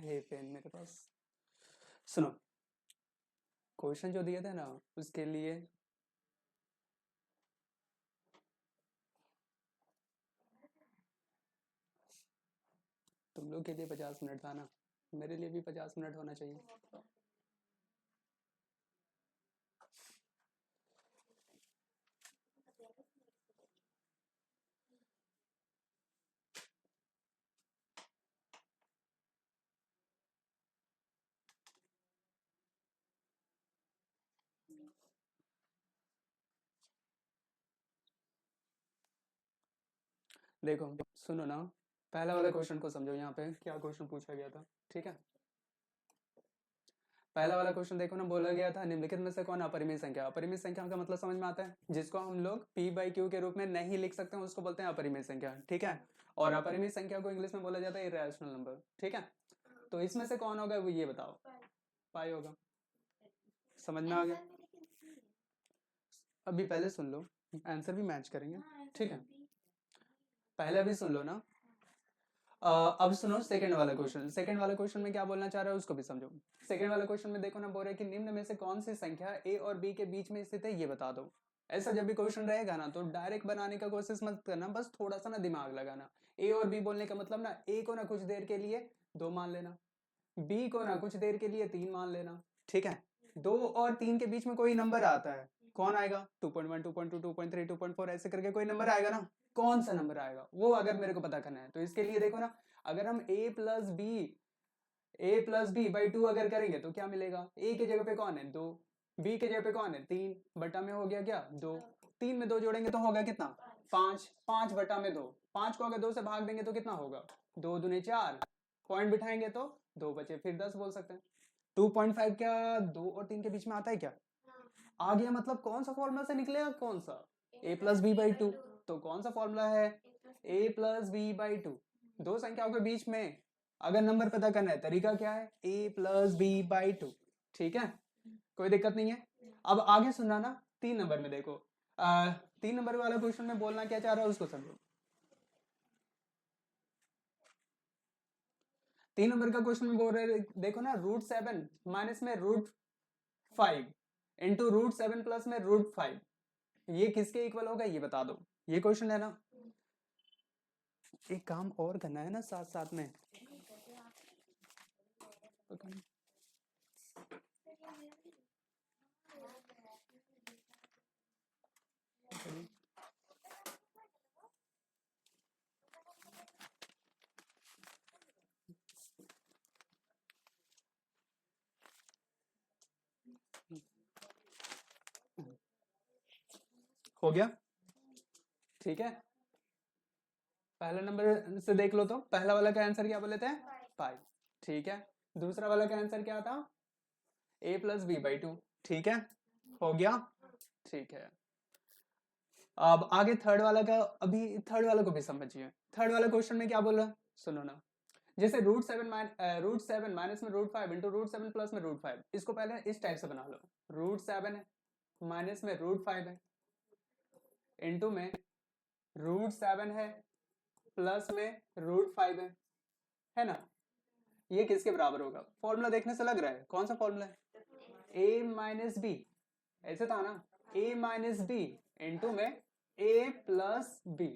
है पेन मेरे पास। सुनो, क्वेश्चन जो दिए थे ना उसके लिए तुम लोग के लिए 50 मिनट था ना, मेरे लिए भी 50 मिनट होना चाहिए। देखो सुनो ना, पहला वाला क्वेश्चन को समझो। यहाँ पे क्या क्वेश्चन पूछा गया था, ठीक है। पहला वाला क्वेश्चन देखो ना, बोला गया था निम्नलिखित में से कौन अपरिमेय संख्या। अपरिमेय संख्या का मतलब समझ में आता है, जिसको हम लोग p बाई क्यू के रूप में नहीं लिख सकते हैं उसको बोलते हैं अपरिमेय संख्या, ठीक है। और अपरिमेय संख्या को इंग्लिश में बोला जाता है इरेशनल नंबर, ठीक है। तो इसमें से कौन होगा वो ये बताओ। पाई होगा, समझ में आ गया। अभी पहले सुन लो, आंसर भी मैच करेंगे, ठीक है। पहले अभी सुन लो ना। अब सुनो सेकंड वाला क्वेश्चन। सेकंड वाला क्वेश्चन में क्या बोलना चाह रहा है उसको भी समझो। सेकंड वाला क्वेश्चन में देखो ना, बोल रहे हैं कि निम्न में से कौन सी संख्या ए और बी के बीच में स्थित है ये बता दो। ऐसा जब भी क्वेश्चन रहेगा ना तो डायरेक्ट बनाने का कोशिश मत करना, बस थोड़ा सा ना दिमाग लगाना। ए और बी बोलने का मतलब ना, ए को ना कुछ देर के लिए 2 मान लेना, बी को ना कुछ देर के लिए 3 मान लेना, ठीक है। 2 और 3 के बीच में कोई नंबर आता है, कौन आएगा? 2.1, 2.2, 2.3, 2.4 ऐसे करके कोई नंबर आएगा ना। कौन सा नंबर आएगा वो अगर मेरे को पता करना है तो इसके लिए देखो ना, अगर हम ए प्लस बी बाई 2 अगर करेंगे तो क्या मिलेगा? ए की जगह पे कौन है? 2, बी की जगह पे कौन है? 3, बटा में हो गया क्या? 2। 3 में 2 जोड़ेंगे तो होगा कितना? 5। 5 बटा में 2, 5 को अगर 2 से भाग देंगे तो कितना होगा? 2 दूनी 4, पॉइंट बिठाएंगे तो 2 बचे, फिर 10 बोल सकते हैं। 2.5 क्या 2 और 3 के बीच में आता है क्या? आ गया। मतलब कौन सा फॉर्मूला से निकलेगा? कौन सा? a plus B by 2। तो कौन सा फॉर्मूला है? a plus B by 2। दो संख्याओं के बीच में अगर नंबर पता करना है, तरीका क्या है? a प्लस बी बाई 2, ठीक है, कोई दिक्कत नहीं है। अब आगे सुनना ना, 3 नंबर में देखो। 3 नंबर वाला क्वेश्चन में बोलना क्या चाह रहा है उसको समझो। 3 नंबर का क्वेश्चन में बोल रहे देखो ना, √7 माइनस में √5 इंटू √7 प्लस में √5, ये किसके इक्वल होगा ये बता दो। ये क्वेश्चन है ना। एक काम और करना है ना साथ साथ में। हो गया, ठीक है। पहला नंबर से देख लो तो पहला वाला का आंसर क्या बोले थे? 5, ठीक है। दूसरा वाला का आंसर क्या था? a प्लस बी बाई 2, ठीक है, हो गया, ठीक है। अब आगे थर्ड वाला का, अभी थर्ड वाला को भी समझिए। थर्ड वाला क्वेश्चन में क्या बोल रहा है सुनो ना। जैसे √7 माइनस में √5 इंटू √7 प्लस में √5, इसको पहले इस टाइप से बना लो। √7 है माइनस में √5 है इंटू में √7 है प्लस में √5 है ना। ये किसके बराबर होगा? फॉर्मूला देखने से लग रहा है, कौन सा फॉर्मूला है? a माइनस बी, ऐसे था ना, a माइनस बी इंटू में a प्लस बी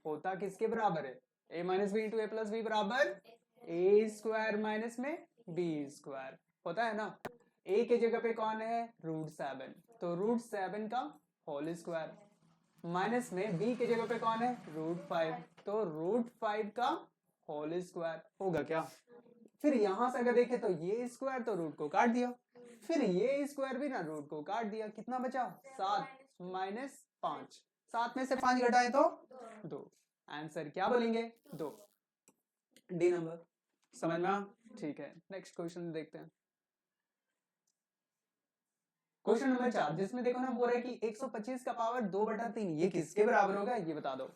होता किसके बराबर है? a minus B into A plus B बराबर a स्क्वायर माइनस में b स्क्वायर होता है ना। a की जगह पे कौन है? √7, तो √7 का होल स्क्वायर माइनस में b की जगह पे कौन है? √5, तो √5 का होल स्क्वायर होगा क्या। फिर यहां से अगर देखें तो ये स्क्वायर तो रूट को काट दिया, फिर ये स्क्वायर भी ना रूट को काट दिया, कितना बचा? 7 माइनस 5, 7 में से 5 घटाए तो 2, आंसर क्या बोलेंगे? 2, डी नंबर। समझ में? ठीक है, नेक्स्ट क्वेश्चन देखते हैं। क्वेश्चन नंबर 4, जिसमें देखो ना बोल रहा है कि 125 का पावर 2/3 ये किसके बराबर होगा ये बता दो।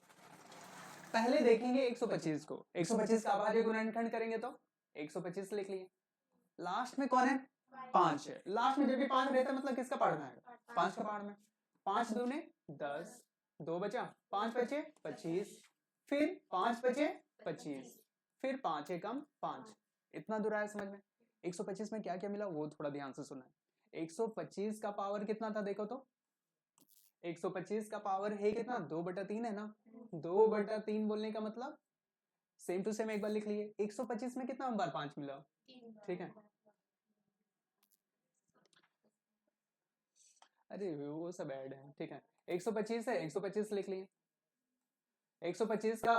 पहले देखेंगे 125 को, 125 का अभाज्य गुणनखंड करेंगे तो 125 लिख लिए। लास्ट में कौन है? 5 है। लास्ट में जब भी 5 रहता है मतलब किसका पढ़ना है? 5 का पढ़ना है। 5 दूने 10, 2 बचा, 5 बचे 25, फिर 5 बचे 25, फिर 5 एकम 5, इतना दूर आया समझ में? 125 में क्या क्या मिला वो थोड़ा ध्यान से सुना। 125 का पावर कितना था देखो तो, 125 का पावर है कितना, 2/3 है ना। 2/3 बोलने का मतलब सेम टू सेम एक बार लिख लिए। 125 में कितना बार 5 मिला, ठीक है। अरे वो सब ऐड है, ठीक है। 125 है, 125 लिख लिए। 125 का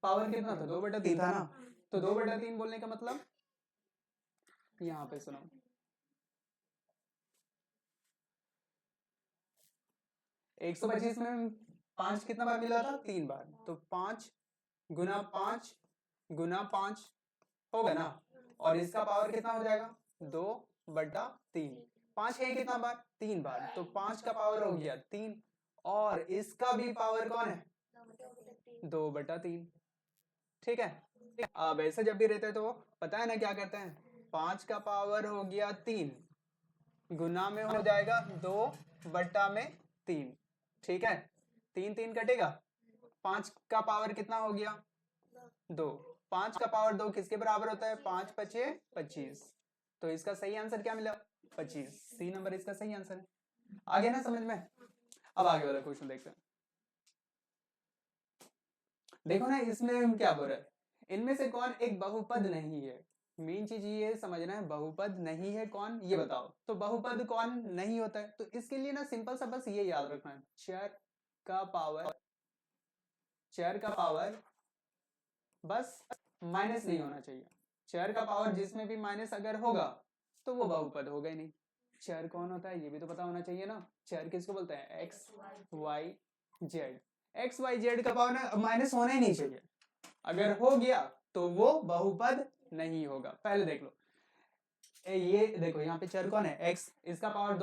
पावर कितना था, 2/3 था ना। तो 2/3 बोलने का मतलब यहाँ पे सुनो, 125 में 5 कितना बार मिला था, 3 बार। तो 5 गुना 5 गुना 5 होगा ना। और इसका पावर कितना हो जाएगा, 2/3। 5 है कितना बार, 3 बार। तो 5 का पावर हो गया 3, और इसका भी पावर कौन है, 2/3, ठीक है। अब ऐसे जब भी रहते हैं तो पता है ना क्या करते हैं, 5 का पावर हो गया 3 गुना में हो जाएगा 2/3, ठीक है। 3 3 कटेगा, 5 का पावर कितना हो गया, 2। 5 का पावर 2 किसके बराबर होता है, 5 5 25। तो इसका सही आंसर क्या मिला, 25। सी नंबर इसका सही आंसर है। आ गया ना समझ में? अब आगे वाला क्वेश्चन देखते हैं। देखो ना इसमें क्या बोल रहा है, इनमें से कौन एक बहुपद नहीं है। मेन चीज ये समझना है, बहुपद नहीं है कौन, ये बताओ। तो बहुपद कौन नहीं होता है, तो इसके लिए ना सिंपल सा बस ये याद रखना है, चर का पावर बस माइनस नहीं होना चाहिए। चर का पावर जिसमें भी माइनस अगर होगा तो वो बहुपद होगा ही नहीं। चर कौन होता है ये भी तो पता होना चाहिए ना। चर किसको बोलते हैं, X Y Z. X Y Z का पावर ना माइनस होना ही नहीं चाहिए। अगर हो गया तो वो बहुपद नहीं होगा। पहले देख लो, ये देखो यहाँ पे चर कौन है, एक्स, इसका पावर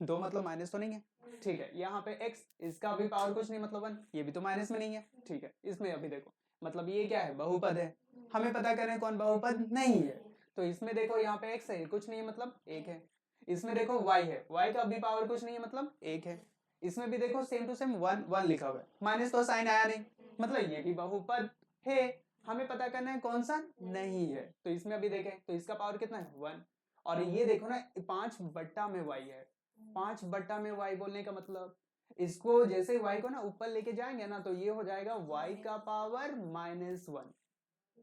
2 मतलब माइनस तो नहीं है, ठीक है। यहाँ पे एक्स, इसका भी पावर कुछ नहीं मतलब 1, ये भी तो माइनस में नहीं है, ठीक है। इसमें अभी देखो मतलब ये क्या है, बहुपद है। हमें पता करें कौन बहुपद नहीं है। तो इसमें देखो यहाँ पे एक्स है, कुछ नहीं है मतलब 1 है। इसमें देखो वाई है, वाई का भी पावर कुछ नहीं है मतलब 1 है। इसमें भी देखो सेम टू सेम 1 1 लिखा हुआ है, माइनस तो साइन आया नहीं, मतलब ये भी बहुपद है। हमें पता करना है कौन सा नहीं है। तो इसमें अभी देखें तो इसका पावर कितना है, 1। और ये देखो ना 5/y है। 5/y बोलने का मतलब इसको जैसे y को ना ऊपर लेके जाएंगे ना तो ये हो जाएगा y का पावर -1,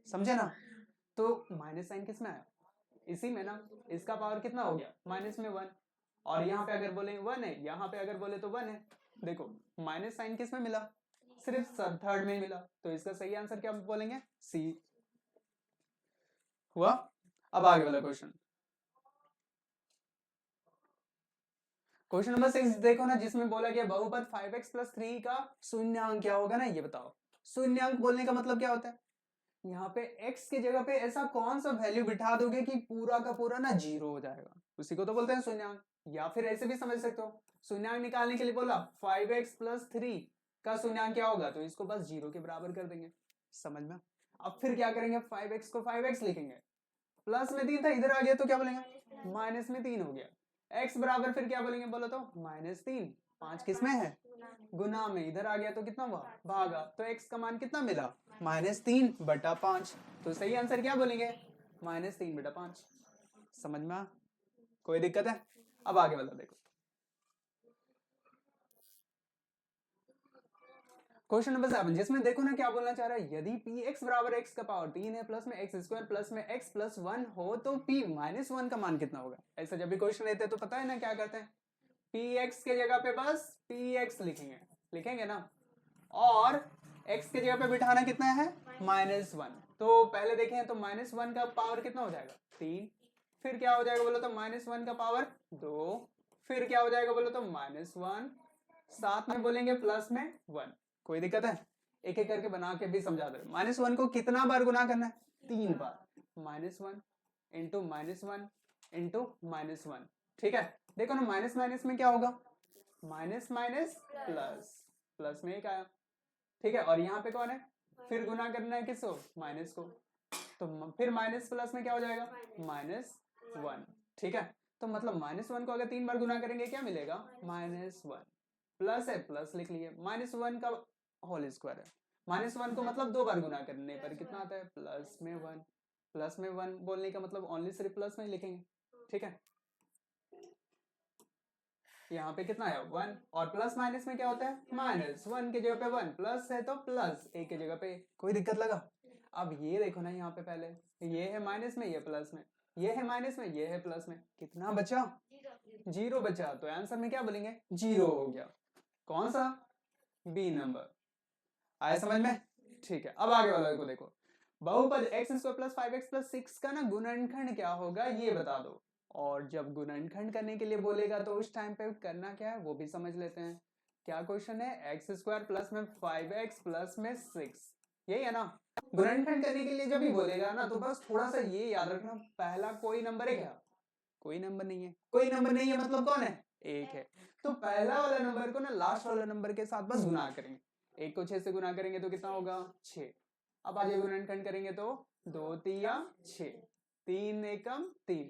समझे ना। तो माइनस साइन किस में आया, इसी में ना। इसका पावर कितना हो गया, माइनस में 1। और यहाँ पे अगर बोले 1 है, यहाँ पे अगर बोले तो 1 है। देखो माइनस साइन किस में मिला, सिर्फ थर्ड में मिला। तो इसका सही आंसर क्या बोलेंगे, सी हुआ। अब आगे वाला क्वेश्चन, क्वेश्चन नंबर 6 देखो ना, जिसमें बोला गया बहुपद 5x + 3 का शून्यांक क्या होगा ना, ये बताओ। शून्यांक बोलने का मतलब क्या होता है, यहाँ पे x की जगह पे ऐसा कौन सा वैल्यू बिठा दोगे कि पूरा का पूरा ना 0 हो जाएगा, उसी को तो बोलते हैं शून्यांक। या फिर ऐसे भी समझ सकते हो, शून्यांक निकालने के लिए बोला 5x + 3 का शून्यांक क्या होगा, तो इसको बस 0 के बराबर कर देंगे, समझ में। अब फिर क्या करेंगे, 5x को 5x लिखेंगे, प्लस में 3 था, इधर आ गया तो क्या बोलेंगे, माइनस में 3 हो गया। x बराबर फिर क्या बोलेंगे बोलो तो, -3। 5 किस में है, गुना में, इधर आ गया तो कितना हुआ, भागा। तो x का मान कितना मिला, -3/5। तो सही आंसर क्या बोलेंगे, -3/5। समझ में, कोई दिक्कत है? अब आगे वाला देखो, क्वेश्चन नंबर 7, जिसमें देखो ना क्या बोलना चाह रहा है, यदि px बराबर x का पावर 3 है, प्लस में x² प्लस में x + 1 हो तो p -1 का मान कितना होगा। ऐसा जब भी क्वेश्चन रहते हैं तो पता है ना क्या करते हैं, px के जगह पे बस px लिखेंगे ना, और x के जगह पे बिठाना कितना है, -1। तो पहले देखें तो -1 का पावर कितना हो जाएगा, 3। फिर क्या हो जाएगा बोलो तो -1 का पावर 2। फिर क्या हो जाएगा बोलो तो -1, साथ में बोलेंगे प्लस में 1। कोई दिक्कत है, एक एक करके बना के भी समझा दे। -1 को कितना बार गुना करना है, 3 बार। -1 इंटू -1 इंटू -1, ठीक है। देखो ना माइनस माइनस में क्या होगा, माइनस माइनस प्लस, प्लस में एक आया, ठीक है। और यहाँ पे कौन है, फिर गुना करना है किसको, माइनस को। तो फिर माइनस प्लस में क्या हो जाएगा, -1, ठीक है। तो मतलब -1 को अगर 3 बार गुना करेंगे क्या मिलेगा, -1। प्लस है, प्लस लिख लिए, -1 का होल स्क्वायर है। -1 को मतलब 2 बार गुना करने पर कितना आता है, +1। प्लस में 1 बोलने का मतलब ओनली सिर्फ प्लस में ही लिखेंगे, ठीक है। यहाँ पे कितना है 1, और प्लस माइनस में क्या होता है माइनस, 1 की जगह पे 1 प्लस है तो प्लस, ए की जगह पे, कोई दिक्कत लगा। अब ये देखो ना, यहाँ पे पहले ये है माइनस में, ये प्लस में, ये है माइनस में, ये है प्लस में, कितना बचा 0 बचा, तो आंसर में क्या बोलेंगे 0 हो गया। कौन सा बी नंबर, आया समझ में, ठीक है। अब आगे वाला को देखो, बहुपद x square plus 5x plus 6 का ना गुणनखंड क्या होगा ये बता दो। और जब गुणनखंड करने के लिए बोलेगा तो उस टाइम पे करना क्या है वो भी समझ लेते हैं। क्या क्वेश्चन है, एक्स स्क्वायर प्लस में 5x प्लस में 6, यही है ना। गुणनखंड करने के लिए जब भी बोलेगा ना तो बस थोड़ा सा ये याद रखना, पहला कोई नंबर है क्या, कोई नंबर नहीं है, कोई नंबर नहीं है मतलब कौन है एक है, तो पहला वाला नंबर को ना लास्ट वाला नंबर के साथ बस गुना करेंगे, एक को 6 से गुना करेंगे तो कितना होगा 6। अब आगे गुणनखंड करेंगे तो 2 तिया 6, 3 एकम 3,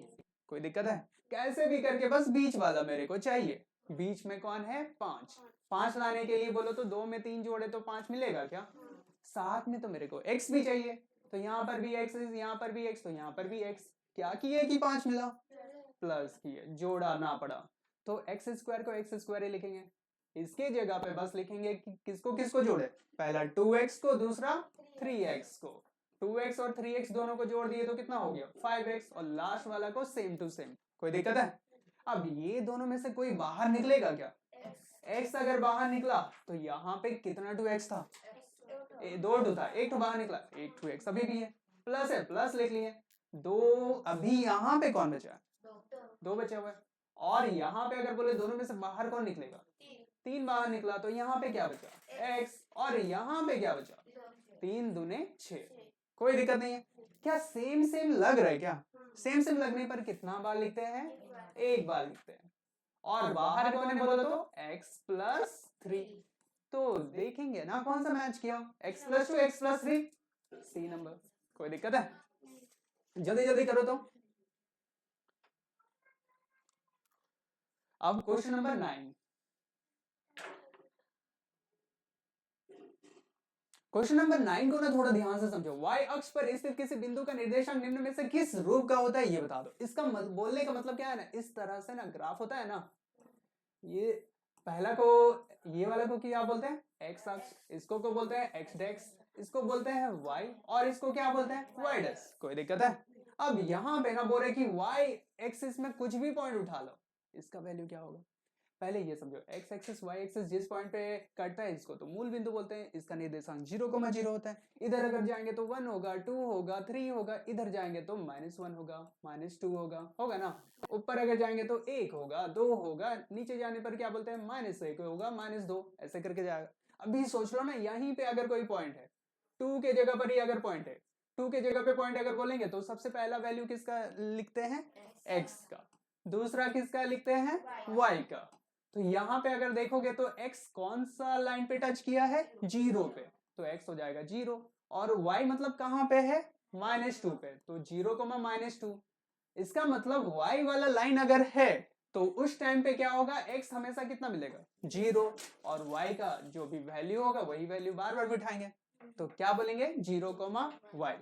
कोई दिक्कत है, कैसे भी करके बस बीच वाला मेरे को चाहिए, बीच में कौन है 5, 5 लाने के लिए बोलो तो 2 में 3 जोड़े तो 5 मिलेगा क्या, साथ में तो मेरे को x भी चाहिए, तो यहाँ पर भी x, यहाँ पर भी x, तो यहाँ पर भी x, क्या किए कि 5 मिला, प्लस किए, जोड़ा ना पड़ा, तो एक्स स्क्वायर को एक्स स्क्वायर ही लिखेंगे, इसके जगह पे बस लिखेंगे कि किसको किसको जोड़े, पहला 2x को, दूसरा 3x को, 2x और 3x दोनों को जोड़ दिए तो कितना हो गया 5x, और लास्ट वाला को सेम टू सेम, कोई दिक्कत है। अब ये दोनों में से कोई बाहर निकलेगा क्या, x अगर बाहर निकला तो यहाँ पे कितना 2x था, 2 था, एक तो बाहर निकला, एक 2x अभी भी है, प्लस है प्लस लिख लिए, 2 अभी यहाँ पे कौन बचा, 2 बचा हुआ है, और यहाँ पे अगर बोले दोनों में से बाहर कौन निकलेगा, 3 बाहर निकला, तो यहाँ पे क्या बचा x, और यहाँ पे क्या बचा 3 दूने 6, कोई दिक्कत नहीं है। क्या सेम सेम लग रहा है क्या, सेम सेम लगने पर कितना बार लिखते हैं, एक बार लिखते हैं, और बाहर कौन है बोलो तो x प्लस 3, तो देखेंगे ना कौन सा मैच किया, x plus 2 x plus 3, C number, कोई दिक्कत है, जल्दी जल्दी करो तो। अब क्वेश्चन नंबर 9, क्वेश्चन नंबर 9 को ना थोड़ा ध्यान से समझो, y अक्ष पर स्थित किसी बिंदु का निर्देशांक निम्न में से किस रूप का होता है ये बता दो। इसका बोलने का मतलब क्या है ना, इस तरह से ना ग्राफ होता है ना, ये पहला को, ये वाला को क्या बोलते हैं x अक्ष, इसको को बोलते हैं x डेक्स, इसको बोलते हैं y, और इसको क्या बोलते हैं y डेक्स, कोई दिक्कत है। अब यहाँ पे ना बोल रहे कि y एक्सिस में कुछ भी पॉइंट उठा लो, इसका वैल्यू क्या होगा, पहले ये समझो, x एक्सिस y एक्सिस जिस पॉइंट पे कटता है इसको तो मूल बिंदु बोलते हैं, इसका निर्देशांक 0,0 होता है, इधर अगर जाएंगे तो 1 होगा, 2 होगा, 3 होगा, इधर जाएंगे तो -1 होगा, -2 होगा ना, ऊपर अगर जाएंगे तो 1 होगा, 2 होगा, नीचे जाने पर क्या बोलते हैं -1 होगा, -2, ऐसे करके जाएगा। अभी सोच लो ना, यहीं पे अगर कोई पॉइंट है, 2 के जगह पर ही अगर पॉइंट है, 2 के जगह पे पॉइंट अगर बोलेंगे तो सबसे पहला वैल्यू किसका लिखते हैं x का, दूसरा किसका लिखते हैं y का, तो यहाँ पे अगर देखोगे तो x कौन सा लाइन पे टच किया है 0 पे, तो x हो जाएगा 0, और y मतलब कहाँ पे है -2 पे, तो 0,-2, इसका मतलब y वाला लाइन अगर है तो उस टाइम पे क्या होगा, x हमेशा कितना मिलेगा 0, और y का जो भी वैल्यू होगा वही वैल्यू बार बार बिठाएंगे, तो क्या बोलेंगे 0,y,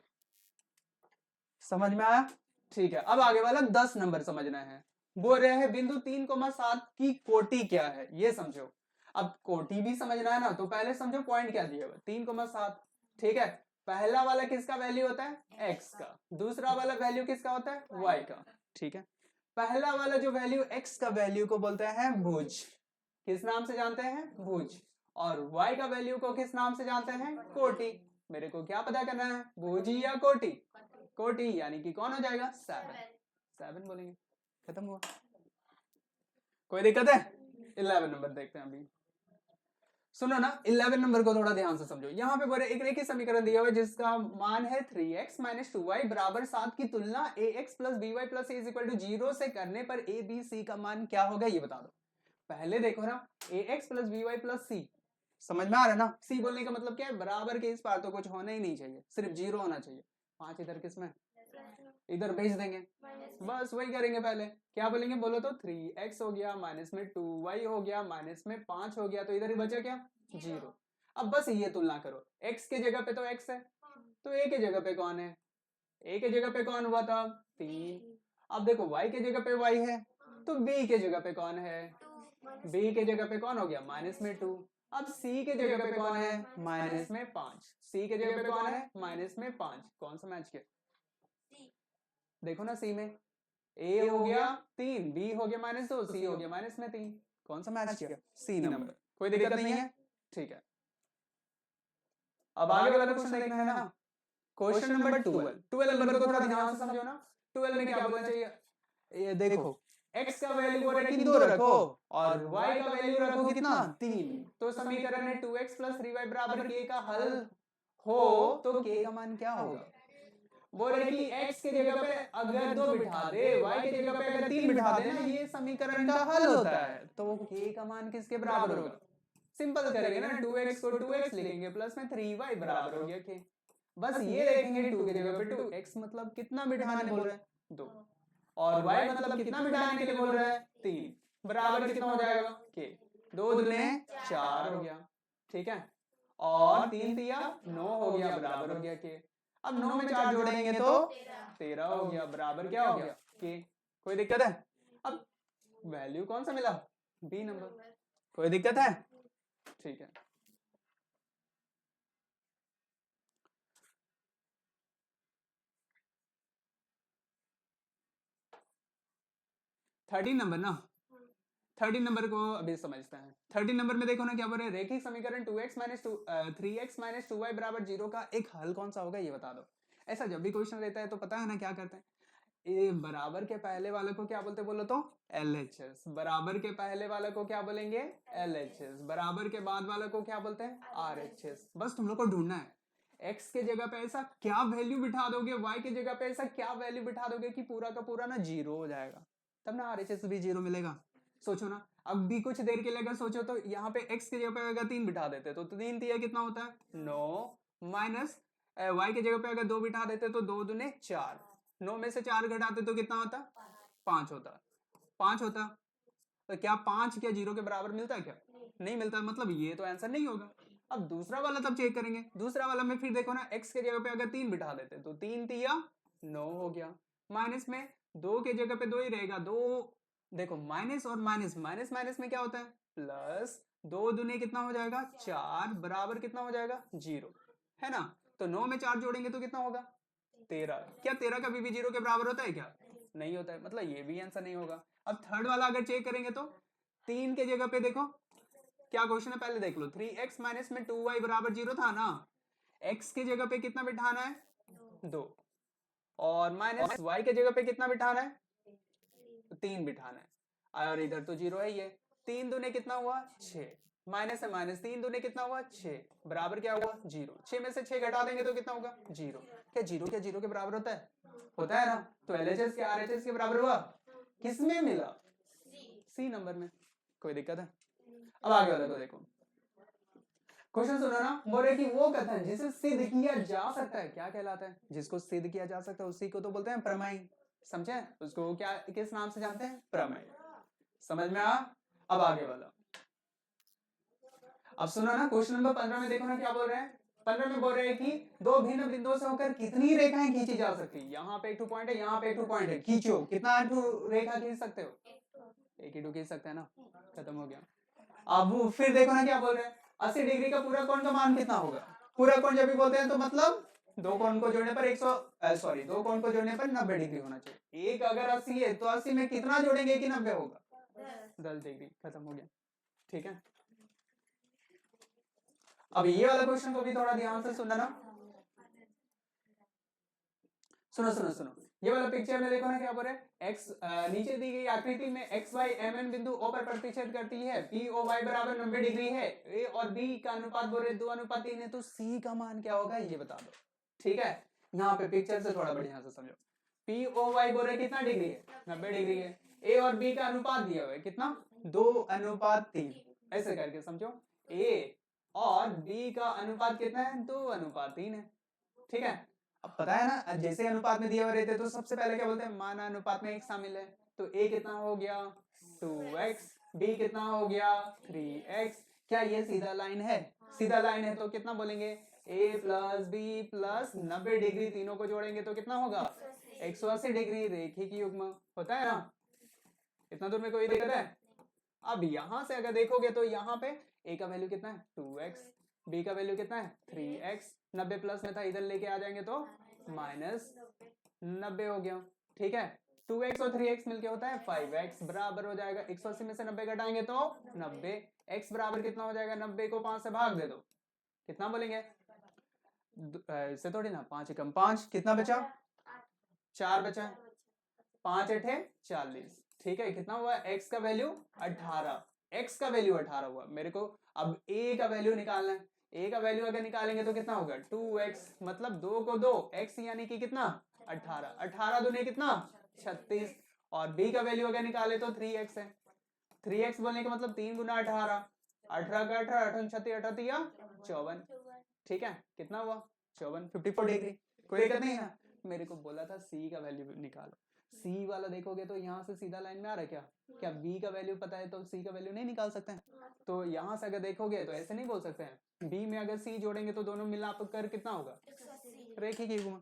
समझ में आया, ठीक है। अब आगे वाला 10 नंबर समझना है, बोल रहे हैं बिंदु 3,7 की कोटि क्या है ये समझो। अब कोटि भी समझना है ना, तो पहले समझो पॉइंट क्या दिया हुआ 3,7, ठीक है, पहला वाला किसका वैल्यू होता है x का, दूसरा वाला वैल्यू किसका होता है y का, ठीक है। पहला वाला जो वैल्यू x का वैल्यू को बोलते हैं भुज, किस नाम से जानते हैं भुज, और y का वैल्यू को किस नाम से जानते हैं कोटि, मेरे को क्या पता करना है भुजी या कोटि, कोटि यानी कि कौन हो जाएगा 7 बोलेंगे, खत्म हुआ, कोई दिक्कत है। 11 नंबर देखते हैं अभी, सुनो ना 11 नंबर को थोड़ा ध्यान से समझो, यहाँ पे बोले एक रेखीय समीकरण दिया हुआ है जिसका मान है 3x - 2y बराबर 7 की तुलना ax + by + a = 0 से करने पर a b c का मान क्या होगा ये बता दो। पहले देखो ना ax + by + c, समझ में आ रहा है ना, c बोलने का मतलब क्या है बराबर के इस पार तो कुछ होना ही नहीं चाहिए, सिर्फ 0 होना चाहिए, 5 इधर किसमें इधर भेज देंगे, बस वही करेंगे, पहले क्या बोलेंगे बोलो तो 3x हो गया, माइनस में 2y हो गया, माइनस में 5 हो गया, तो इधर ही बचा क्या 0। अब बस ये तुलना करो, x के जगह पे तो x है, तो a के जगह पे कौन है ए के जगह पे कौन हुआ था 3। अब देखो y के जगह पे y है तो b के जगह पे कौन है, b के जगह पे कौन हो गया -2। अब c के जगह पे कौन है -5, c के जगह पे कौन है -5, कौन सा मैच किया देखो ना, c में a हो गया 3, b हो गया -2, c हो गया -3, कौन सा मैच किया c नंबर, कोई दिक्कत नहीं है, ठीक है। अब आगे वाला क्वेश्चन देखना है ना, क्वेश्चन नंबर 12 नंबर को थोड़ा ध्यान से समझो ना। 12 में क्या बोलना चाहिए, ये देखो x का वैल्यू बोल रहा है कि 2 रखो और y का वैल्यू रखो कितना 3, तो समीकरण है 2x + 3y बराबर k का हल हो तो k का मान क्या होगा। बोल रहे कि x के जगह पे अगर 2 बिठा दे, y के जगह पे अगर 3 बिठा दे ना, ये समीकरण का हल होता है, तो वो k का मान किसके बराबर होगा। सिंपल करेंगे ना, 2x को 2x लिखेंगे प्लस में 3y बराबर हो गया k। बस ये देखेंगे 2 की जगह पे 2, x मतलब कितना बिठाने बोल रहे हैं 2, और y मतलब कितना बिठाने के लिए बोल रहा है 3, बराबर कितना हो जाएगा k, 2 दूने 4 हो गया, ठीक है, और 3 तिया 9 हो गया, बराबर हो गया k। अब 9 में 4 जोड़ेंगे तो 13 हो गया, बराबर क्या हो गया k। कोई दिक्कत है। अब वैल्यू कौन सा मिला b नंबर, कोई दिक्कत है, ठीक है। 13 नंबर ना, 13 नंबर को अभी समझते हैं। 13 नंबर में देखो ना क्या बोल रहे हैं, रेखिक समीकरण 3x - 2y बराबर 0 का एक हल कौन सा होगा ये बता दो। ऐसा जब भी क्वेश्चन रहता है तो पता है ना क्या करते हैं, ये बराबर के पहले वाले को क्या बोलते बोलो तो LHS, बराबर के पहले वाले को क्या बोलेंगे LHS, बराबर के बाद वाले को क्या बोलते हैं RHS। बस तुम लोग को ढूंढना है x के जगह पे ऐसा क्या वैल्यू बिठा दोगे, y के जगह पे ऐसा क्या वैल्यू बिठा दोगे कि पूरा का पूरा ना 0 हो जाएगा, तब ना RHS भी 0 मिलेगा। सोचो ना, अब भी कुछ देर के लिए अगर सोचो तो यहाँ पे x के जगह पे अगर 3 बिठा देते तो 3 तिया कितना होता है 9, माइनस y के जगह पे अगर 2 बिठा देते तो 2 दूने 4, 9 में से 4 घटाते तो कितना होता 5 होता, 5 होता। तो क्या 5 क्या 0 के बराबर मिलता है क्या, नहीं मिलता, मतलब ये तो आंसर नहीं होगा। अब दूसरा वाला तब चेक करेंगे, दूसरा वाला में फिर देखो ना, x के जगह पे अगर 3 बिठा देते तो 3 तिया 9 हो गया, माइनस में 2 के जगह पे 2 ही रहेगा, 2 देखो माइनस और माइनस, माइनस माइनस में क्या होता है प्लस, 2 दूने कितना हो जाएगा 4, बराबर कितना हो जाएगा 0, है ना। तो 9 में 4 जोड़ेंगे तो कितना होगा 13, क्या 13 का भी 0 के बराबर होता है क्या, नहीं होता है, मतलब ये भी आंसर नहीं होगा। अब थर्ड वाला अगर चेक करेंगे तो 3 के जगह पे देखो क्या क्वेश्चन है, पहले देख लो, 3x माइनस में 2y बराबर 0 था ना, x के जगह पे कितना बिठाना है 2, और माइनस y के जगह पे कितना बिठाना है 3 बिठाना है, और इधर तो 0 है, ये 3 दूने कितना हुआ 6, माइनस है माइनस, 3 दूने कितना हुआ 6, बराबर क्या हुआ 0, 6 में से 6 घटा देंगे तो कितना होगा 0, क्या 0 के बराबर होता है, होता है ना। तो LHS के RHS के बराबर हुआ, किसमें मिला C नंबर में, कोई दिक्कत है। अब आगे वाले को देखो, क्वेश्चन सुनो ना, बोल रहे कि वो कथन जिसे सिद्ध किया जा सकता है क्या कहलाता है, जिसको सिद्ध किया जा सकता है उसी को तो बोलते हैं प्रमेय, समझे, उसको क्या किस नाम से जानते हैं प्रमेय, समझ में आ। अब आगे वाला, अब सुनो ना, क्वेश्चन नंबर 15 में देखो ना क्या बोल रहे हैं, 15 में बोल रहे हैं कि दो भिन्न बिंदुओं से होकर कितनी रेखाएं खींची जा सकती है, यहाँ पे एक पॉइंट है, यहाँ पे एक पॉइंट है, खींचो, कितना रेखा खींच सकते हो, एक ही खींच सकते हैं ना, खत्म हो गया। अब फिर देखो ना क्या बोल रहे हैं, 80 डिग्री का पूरा कोण का मान कितना होगा, पूरा कोण जब भी बोलते हैं तो मतलब दो कोण को जोड़ने पर 2 कोण को जोड़ने पर 90 डिग्री होना चाहिए, एक अगर 80 है तो 80 में कितना जोड़ेंगे कि 90 होगा 10 डिग्री, खत्म हो गया, ठीक है। अब ये वाला क्वेश्चन को भी थोड़ा ध्यान से सुनना ना, सुनो सुनो सुनो, ये वाला पिक्चर में देखो ना क्या बोल रहे हैं, x नीचे दी गई आकृति में x y mn बिंदु O पर प्रतिच्छेद करती है, p o y बराबर 90 डिग्री है, a और b का अनुपात बोल रहे 2:3 है, तो c का मान क्या होगा ये बता दो, ठीक है। यहाँ पे पिक्चर से थोड़ा बढ़िया से समझो, p o y बोल रहे कितना डिग्री है 90 डिग्री है, a और b का अनुपात दिया हुआ है कितना 2:3, ऐसे करके समझो, a और b का अनुपात कितना है 2:3 है, ठीक है। अब पता है ना, जैसे अनुपात में दिए हुए रहते तो सबसे पहले क्या बोलते हैं मान अनुपात में एक शामिल है, तो a कितना हो गया 2x, b कितना हो गया 3x, क्या ये सीधा लाइन है, सीधा लाइन है तो कितना बोलेंगे ए प्लस बी प्लस 90 डिग्री, तीनों को जोड़ेंगे तो कितना होगा 180 डिग्री। रेखिक युग्म होता है ना, इतना दूर में कोई दिक्कत है। अब यहां से अगर देखोगे तो यहाँ पे a का वैल्यू कितना है 2x, b का वैल्यू कितना है 3x, 90 प्लस में था इधर लेके आ जाएंगे तो माइनस 90 हो गया। ठीक है, 2x और 3x मिलके होता है 5x, बराबर हो जाएगा 180 में से 90 घटाएंगे तो 90, x बराबर कितना हो जाएगा 90 को 5 से भाग दे दो, कितना बोलेंगे इससे थोड़ी ना, 5 एकम 5, कितना बचा 4 बचा, 5 अठे 40। ठीक है, कितना हुआ x का वैल्यू 18, x का वैल्यू 18 हुआ। मेरे को अब a का वैल्यू निकालना है, a का वैल्यू अगर निकालेंगे तो कितना होगा 2x, मतलब 2 को 2 x यानी कि कितना 18, 18 दूनी कितना 36, और b का वैल्यू अगर निकाले तो 3x है, 3x बोलने का मतलब 3 गुना 18, 18 का 18, 36, 18 या 54। ठीक है, कितना हुआ 54, 54 डिग्री। कोई दिक्कत नहीं है ना। मेरे को बोला था c का वैल्यू निकालो, c वाला देखोगे तो यहाँ से सीधा लाइन में आ रहा है क्या, क्या b का वैल्यू पता है तो c का वैल्यू नहीं निकाल सकते हैं। तो यहाँ से अगर देखोगे तो ऐसे नहीं बोल सकते हैं, b में अगर c जोड़ेंगे तो दोनों मिला कर कितना होगा रेखिक युग्म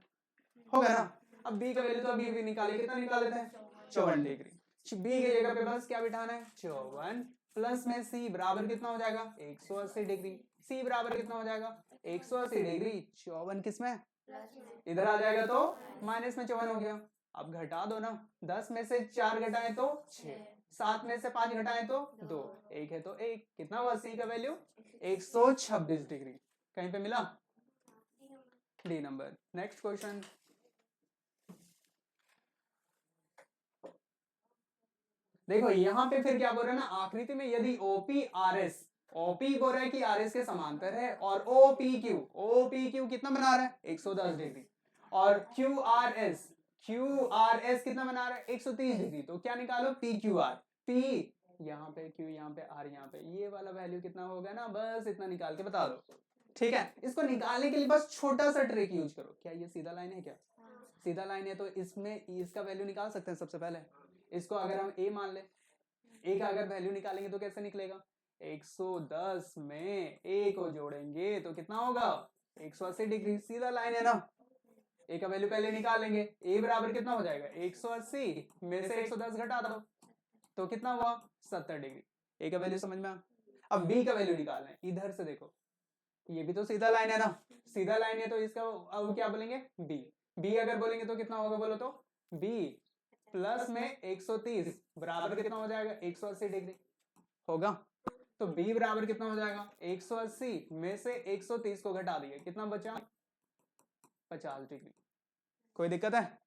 होगा ना। अब b का वैल्यू तो अभी निकाले, कितना निकाल लेते हैं 54 डिग्री, b की जगह पे बस क्या बिठाना है 54, प्लस में c बराबर कितना हो जाएगा 180 डिग्री, c बराबर कितना हो जाएगा 180 डिग्री, 54 किसमें इधर आ जाएगा तो माइनस में 54 हो गया। अब घटा दो ना, 10 में से 4 घटाएं तो 6, 7 में से 5 घटाएं तो 2, 1 है तो 1, कितना हुआ c का वैल्यू 126 डिग्री। कहीं पे मिला डी नंबर। नेक्स्ट क्वेश्चन, देखो यहाँ पे फिर क्या बोल रहा है ना, आकृति में यदि ओपी आर एस, ओपी बोल रहा है कि आर एस के समांतर है, और ओपी क्यू कितना बना रहा है 110 डिग्री, और क्यू आर एस कितना बना रहा है 130 डिग्री, तो क्या निकालो पी क्यू आर, पी यहाँ पे क्यू यहाँ पे आर यहाँ पे, ये वाला वैल्यू कितना होगा ना, बस इतना निकाल के बता दो। ठीक है, इसको निकालने के लिए बस छोटा सा ट्रिक यूज करो। क्या ये सीधा लाइन है, क्या सीधा लाइन है, तो इसमें इसका वैल्यू निकाल सकते हैं। सबसे पहले इसको अगर हम a मान ले, a का अगर वैल्यू निकालेंगे तो कैसे निकलेगा 110 में a को जोड़ेंगे तो कितना होगा 180 डिग्री, सीधा लाइन है ना। a का वैल्यू पहले निकालेंगे, a बराबर कितना हो जाएगा 180 में से 110 घटा दो तो कितना हुआ 70 डिग्री। a का वैल्यू समझ में आ। अब b का वैल्यू निकालना है, इधर से देखो ये भी तो सीधा लाइन है ना, सीधा लाइन है तो इसका अब क्या बोलेंगे b अगर बोलेंगे तो कितना होगा बोलो तो b प्लस में 130 बराबर कितना हो जाएगा 180 डिग्री होगा। तो b बराबर कितना हो जाएगा 180 में से 130 को घटा दिए, कितना बचा 50 डिग्री। कोई दिक्कत है।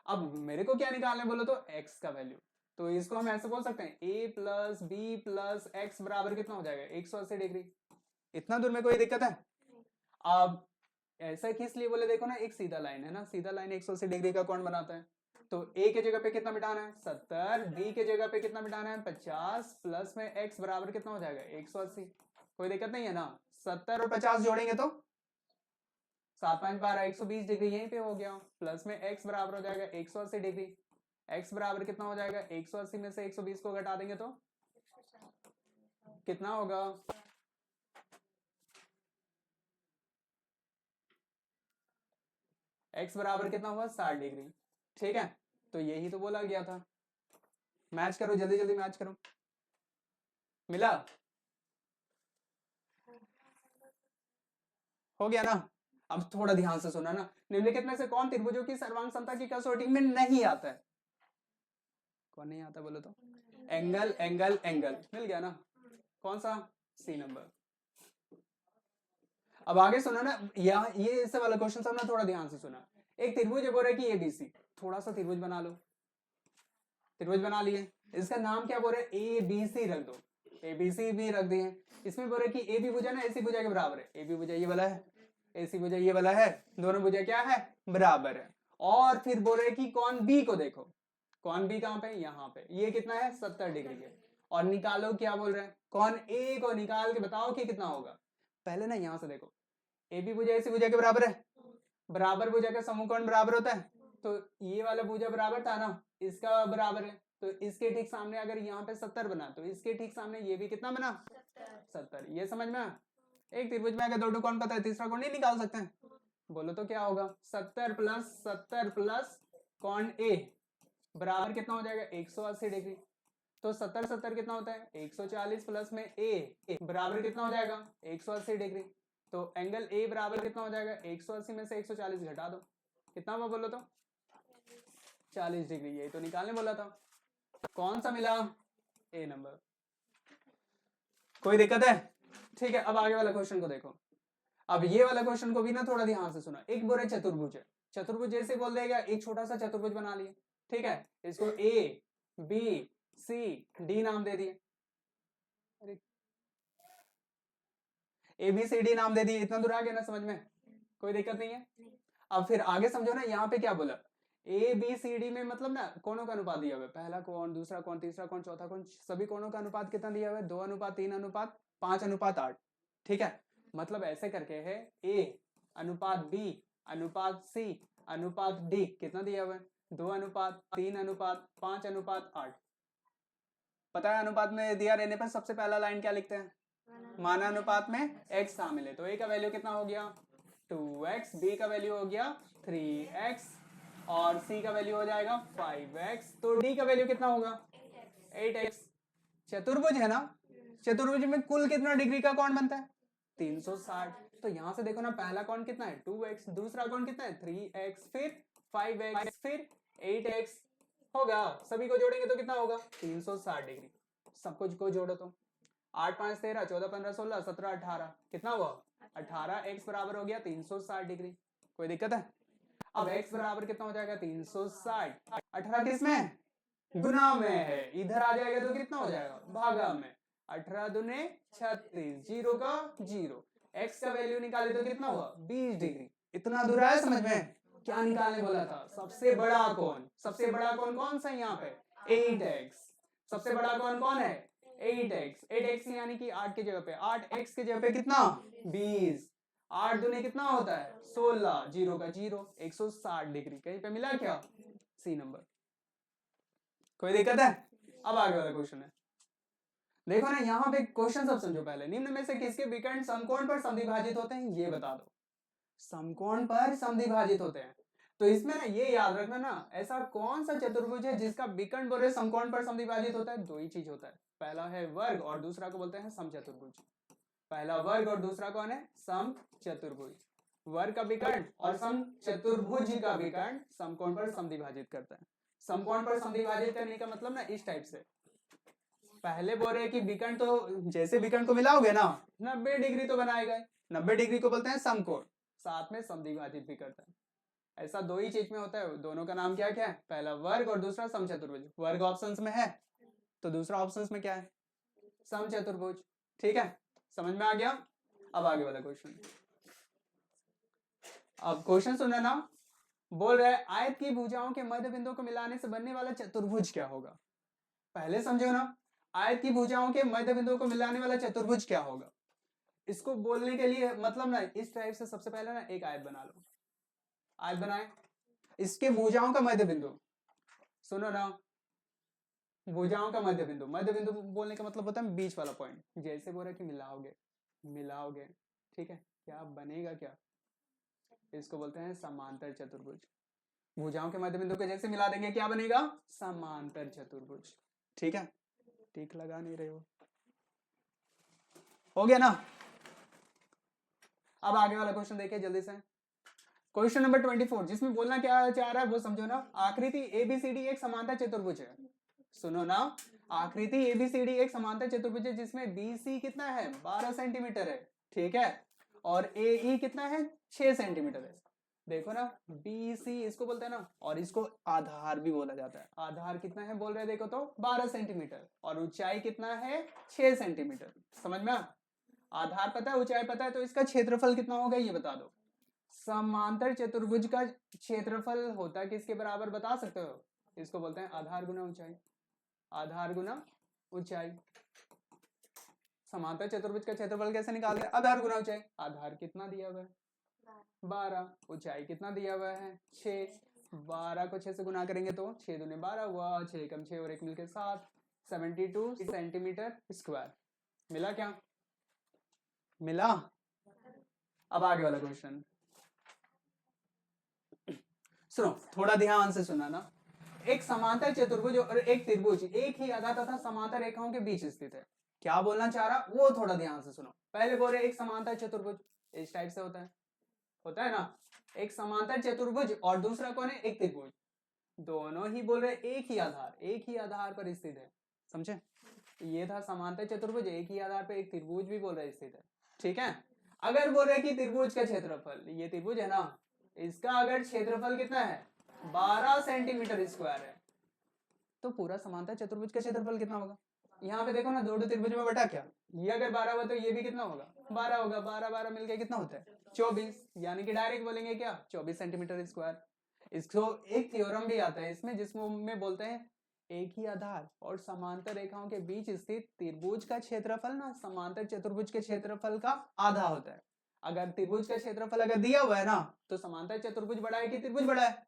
अब मेरे को क्या निकालना है बोलो तो x का वैल्यू, तो इसको हम ऐसे बोल सकते हैं a plus B plus X बराबर कितना हो जाएगा 180 डिग्री। इतना दूर में कोई दिक्कत है। अब ऐसा किस लिए बोले, देखो ना एक सीधा लाइन है ना, सीधा लाइन 180 डिग्री का कोण बनाता है, तो a के जगह पे कितना मिटाना है 70, b के जगह पे कितना मिटाना है 50, प्लस में x बराबर कितना हो जाएगा 180। कोई दिक्कत नहीं है ना। 70 और 50 जोड़ेंगे तो 7 5 12 120 डिग्री यहीं पे हो गया, प्लस में x बराबर हो जाएगा 180 डिग्री, x बराबर कितना हो जाएगा 180 में से 120 को घटा देंगे तो कितना होगा x बराबर कितना हुआ 60 डिग्री। ठीक है, तो यही तो बोला गया था। मैच करो जल्दी जल्दी मैच करो, मिला हो गया ना। अब थोड़ा ध्यान से सुना ना, निम्नलिखित में से कौन त्रिभुजों की सर्वांग समता की कसौटी में नहीं आता है, कौन नहीं आता बोलो तो एंगल एंगल एंगल, मिल गया ना, कौन सा सी नंबर। अब आगे सुना ना, ये इससे वाला क्वेश्चन सब ना थोड़ा ध्यान से सुना। एक त्रिभुज बोल रहा है कि एबीसी, थोड़ा सा त्रिभुज बना लो, त्रिभुज बना लिए, इसका नाम क्या बोल रहे हैं ए बी सी रख दो, एबीसी भी रख दिए। इसमें बोल रहे कि ए बी भुजा ना एसी भुजा के बराबर है, ए बी भुजा ये वाला है, एसी भुजा ये वाला है, दोनों भुजा क्या है बराबर है। और फिर बोल रहे कि कौन बी को देखो, कौन बी कहां पे यहाँ पे, ये कितना है 70 डिग्री है, और निकालो क्या बोल रहे हैं कौन ए को निकाल के बताओ कि कितना होगा। पहले ना यहाँ से देखो, ए बी भुजा एसी भुजा के बराबर है, बराबर भुजा का समूहकोण बराबर होता है, तो ये वाला भुजा बराबर था ना, इसका बराबर है, तो इसके ठीक सामने अगर यहाँ पे 70 बना तो इसके ठीक सामने ये भी कितना बना 70, ये समझ में। एक त्रिभुज में अगर 2 कोण पता है, तीसरा कोण नहीं निकाल सकते हैं? बोलो तो क्या होगा? 70 प्लस कोण ए बराबर कितना हो जाएगा? 180 डिग्री। तो 70 कितना होता है? 140 प्लस में ए बराबर कितना हो जाएगा? 180 डिग्री। तो एंगल ए बराबर कितना हो जाएगा? 180 में से 140 घटा दो, कितना हुआ बोलो तो? 40 डिग्री। यही तो निकालने बोला था। कौन सा मिला? ए नंबर। कोई दिक्कत है? ठीक है, अब आगे वाला क्वेश्चन को देखो। अब ये वाला क्वेश्चन को भी ना थोड़ा ध्यान से सुना। एक बोरे चतुर्भुज है, चतुर्भुज जैसे बोल देगा, एक छोटा सा चतुर्भुज बना लिए, ठीक है? इसको ए बी सी डी नाम दे दिए। अरे ए बी सी डी नाम दे दिए, इतना दूर आ गया ना समझ में? कोई दिक्कत नहीं है। अब फिर आगे समझो ना, यहाँ पे क्या बोला? ए बी सी डी में मतलब ना कोणों का अनुपात दिया हुआ है। पहला कोण, दूसरा कोण, तीसरा कोण, चौथा कोण, सभी कोणों का अनुपात कितना दिया हुआ है? 2:3:5:5:8। ठीक है, मतलब ऐसे करके है ए अनुपात बी अनुपात सी अनुपात डी कितना दिया हुआ है? 2:3:5:8। पता है अनुपात में दिया रहने पर सबसे पहला लाइन क्या लिखते हैं? मानानुपात में x शामिल है। तो a का वैल्यू कितना हो गया? 2x, b का वैल्यु हो गया 3x और c का वैल्यू हो जाएगा 5x। तो d का वैल्यू कितना होगा? 8x। चतुर्भुज है ना, चतुर्भुज में कुल कितना डिग्री का कोण बनता है? 360। तो यहां से देखो ना, पहला कोण कितना है? 2x, दूसरा कोण कितना है? 3x, फिर 5x, फिर 8x होगा। सभी को जोड़ेंगे तो कितना होगा? 360 डिग्री। सब कुछ को जोड़ो तो 8 5 13 14 15 16 17 18 कितना हुआ? 18x बराबर हो गया 360 डिग्री। कोई दिक्कत है? अब x बराबर कितना हो जाएगा? 360। 18 किस में? गुना में है। इधर आ जाएगा तो कितना हो जाएगा? भागा में। 18 दूने 36, जीरो का जीरो। x का वैल्यू निकाले तो कितना हुआ? 20 डिग्री। इतना दूर आया समझ में? क्या निकालने बोला था? सबसे बड़ा कोण। सबसे बड़ा कोण कौन सा है यहाँ पे? 8x। सबसे बड़ा कोण कौन है? 8x। 8x यानी कि 8 की जगह पे 8x की जगह पे कितना? 20। 8 दूने कितना होता है? 16, जीरो का जीरो। 160 डिग्री। कहीं पे मिला क्या? C number. कोई दिक्कत है? अब आगे वाला क्वेश्चन है, देखो ना यहाँ पे क्वेश्चन सब समझो पहले। निम्न में से किसके विकर्ण समकोण पर समद्विभाजित होते हैं? ये बता दो। समकोण पर समद्विभाजित होते हैं। तो इसमें ना ये याद रखना ना, ऐसा कौन सा चतुर्भुज है जिसका विकर्ण बोले समकोण पर समद्विभाजित होता है? दो ही चीज होता है, पहला है वर्ग और दूसरा को बोलते हैं समचतुर्भुज। पहला वर्ग और दूसरा कौन है? समचतुर्भुज। वर्ग का विकर्ण और समचतुर्भुज का विकर्ण समकोण पर समद्विभाजित करता है। समकोण पर समद्विभाजित करने का मतलब ना इस टाइप से, पहले बोल रहे कि विकर्ण तो जैसे विकर्ण को मिलाओगे ना 90 डिग्री तो बनाएगा। 90 डिग्री को बोलते हैं समकोण, साथ में समद्विभाजित भी करता है। ऐसा दो ही चीज में होता है, दोनों का नाम क्या क्या है? पहला वर्ग और दूसरा समचतुर्भुज। वर्ग ऑप्शंस में है तो दूसरा ऑप्शंस में क्या है? समचतुर्भुज। ठीक है, समझ में आ गया? अब आगे वाला क्वेश्चन। अब क्वेश्चन सुनना ना, बोल रहा है आयत की भुजाओं के मध्य बिंदु को मिलाने से बनने वाला चतुर्भुज क्या होगा? पहले समझो ना, आयत की भुजाओं के मध्य बिंदु को मिलाने वाला चतुर्भुज क्या होगा? इसको बोलने के लिए मतलब ना इस टाइप से सबसे पहले ना एक आयत बना लो। आयत बनाए, इसके भुजाओं का मध्य बिंदु, सुनो ना, भुजाओं का मध्य बिंदु। मध्य बिंदु बोलने का मतलब होता है बीच वाला पॉइंट। जैसे बोल रहे कि मिलाओगे, मिलाओगे, ठीक है, क्या बनेगा? क्या इसको बोलते हैं समांतर चतुर्भुज। भुजाओं के मध्य बिंदु को जैसे मिला देंगे क्या बनेगा? समांतर चतुर्भुज। ठीक है, ठीक लगा नहीं रहे हो गया ना? अब आगे वाला क्वेश्चन देखिए जल्दी से। क्वेश्चन नंबर 24, जिसमें बोलना क्या चाह रहा है वो समझो ना। आकृति एबीसीडी एक समांतर चतुर्भुज है। सुनो ना, आकृति एबीसीडी एक समांतर चतुर्भुज है जिसमें बीसी कितना है? 12 सेंटीमीटर है। ठीक है, और एई कितना है? 6 सेंटीमीटर है। देखो ना, बीसी इसको बोलते हैं ना, और इसको आधार भी बोला जाता है। आधार कितना है बोल रहे हैं? देखो तो 12 सेंटीमीटर, और ऊंचाई कितना है? 6 सेंटीमीटर। समझ में? आधार पता है, ऊंचाई पता है, तो इसका क्षेत्रफल कितना होगा ये बता दो। समांतर चतुर्भुज का क्षेत्रफल होता है किसके बराबर बता सकते हो? इसको बोलते हैं आधार गुना ऊंचाई। आधार गुना ऊंचाई। समांतर चतुर्भुज का क्षेत्रफल कैसे निकालते हैं? आधार गुना ऊंचाई। आधार कितना दिया हुआ है? 12। ऊंचाई कितना दिया हुआ है? 6। 12 को 6 से गुना करेंगे तो 6 दूने 12 हुआ, 6 कम 6 और 1 मिलकर 7, 72 सेंटीमीटर स्क्वायर। मिला क्या? मिला? अब आगे वाला क्वेश्चन सुनो, थोड़ा ध्यान से सुना ना। एक समांतर चतुर्भुज और एक त्रिभुज एक ही आधार तथा समांतर रेखाओं के बीच स्थित है। क्या बोलना चाह रहा वो थोड़ा ध्यान से सुनो। पहले बोल रहे एक समांतर चतुर्भुज इस टाइप से होता है ना, एक समांतर चतुर्भुज और दूसरा कौन है, एक त्रिभुज। दोनों ही बोल रहे एक ही आधार पर स्थित है। समझे, ये था समांतर चतुर्भुज, एक ही आधार पर एक त्रिभुज भी बोल रहे स्थित है। ठीक है, अगर बोल रहे कि त्रिभुज का क्षेत्रफल, ये त्रिभुज है ना, इसका अगर क्षेत्रफल कितना है 12 सेंटीमीटर स्क्वायर है, तो पूरा समांतर चतुर्भुज का क्षेत्रफल कितना होगा। यहाँ पे देखो ना, दो त्रिभुज में बटा क्या, ये अगर 12 हुआ तो ये भी कितना होगा 12 होगा। 12 12 मिलके कितना होता है 24, यानी कि डायरेक्ट बोलेंगे क्या 24 सेंटीमीटर स्क्वायर। इसको एक थ्योरम भी आता है इसमें, जिसमें बोलते हैं एक ही आधार और समांतर रेखाओं के बीच स्थित त्रिभुज का क्षेत्रफल ना समांतर चतुर्भुज के क्षेत्रफल का आधा होता है। अगर त्रिभुज का क्षेत्रफल अगर दिया हुआ है ना, तो समांतर चतुर्भुज बड़ा है कि त्रिभुज बड़ा है,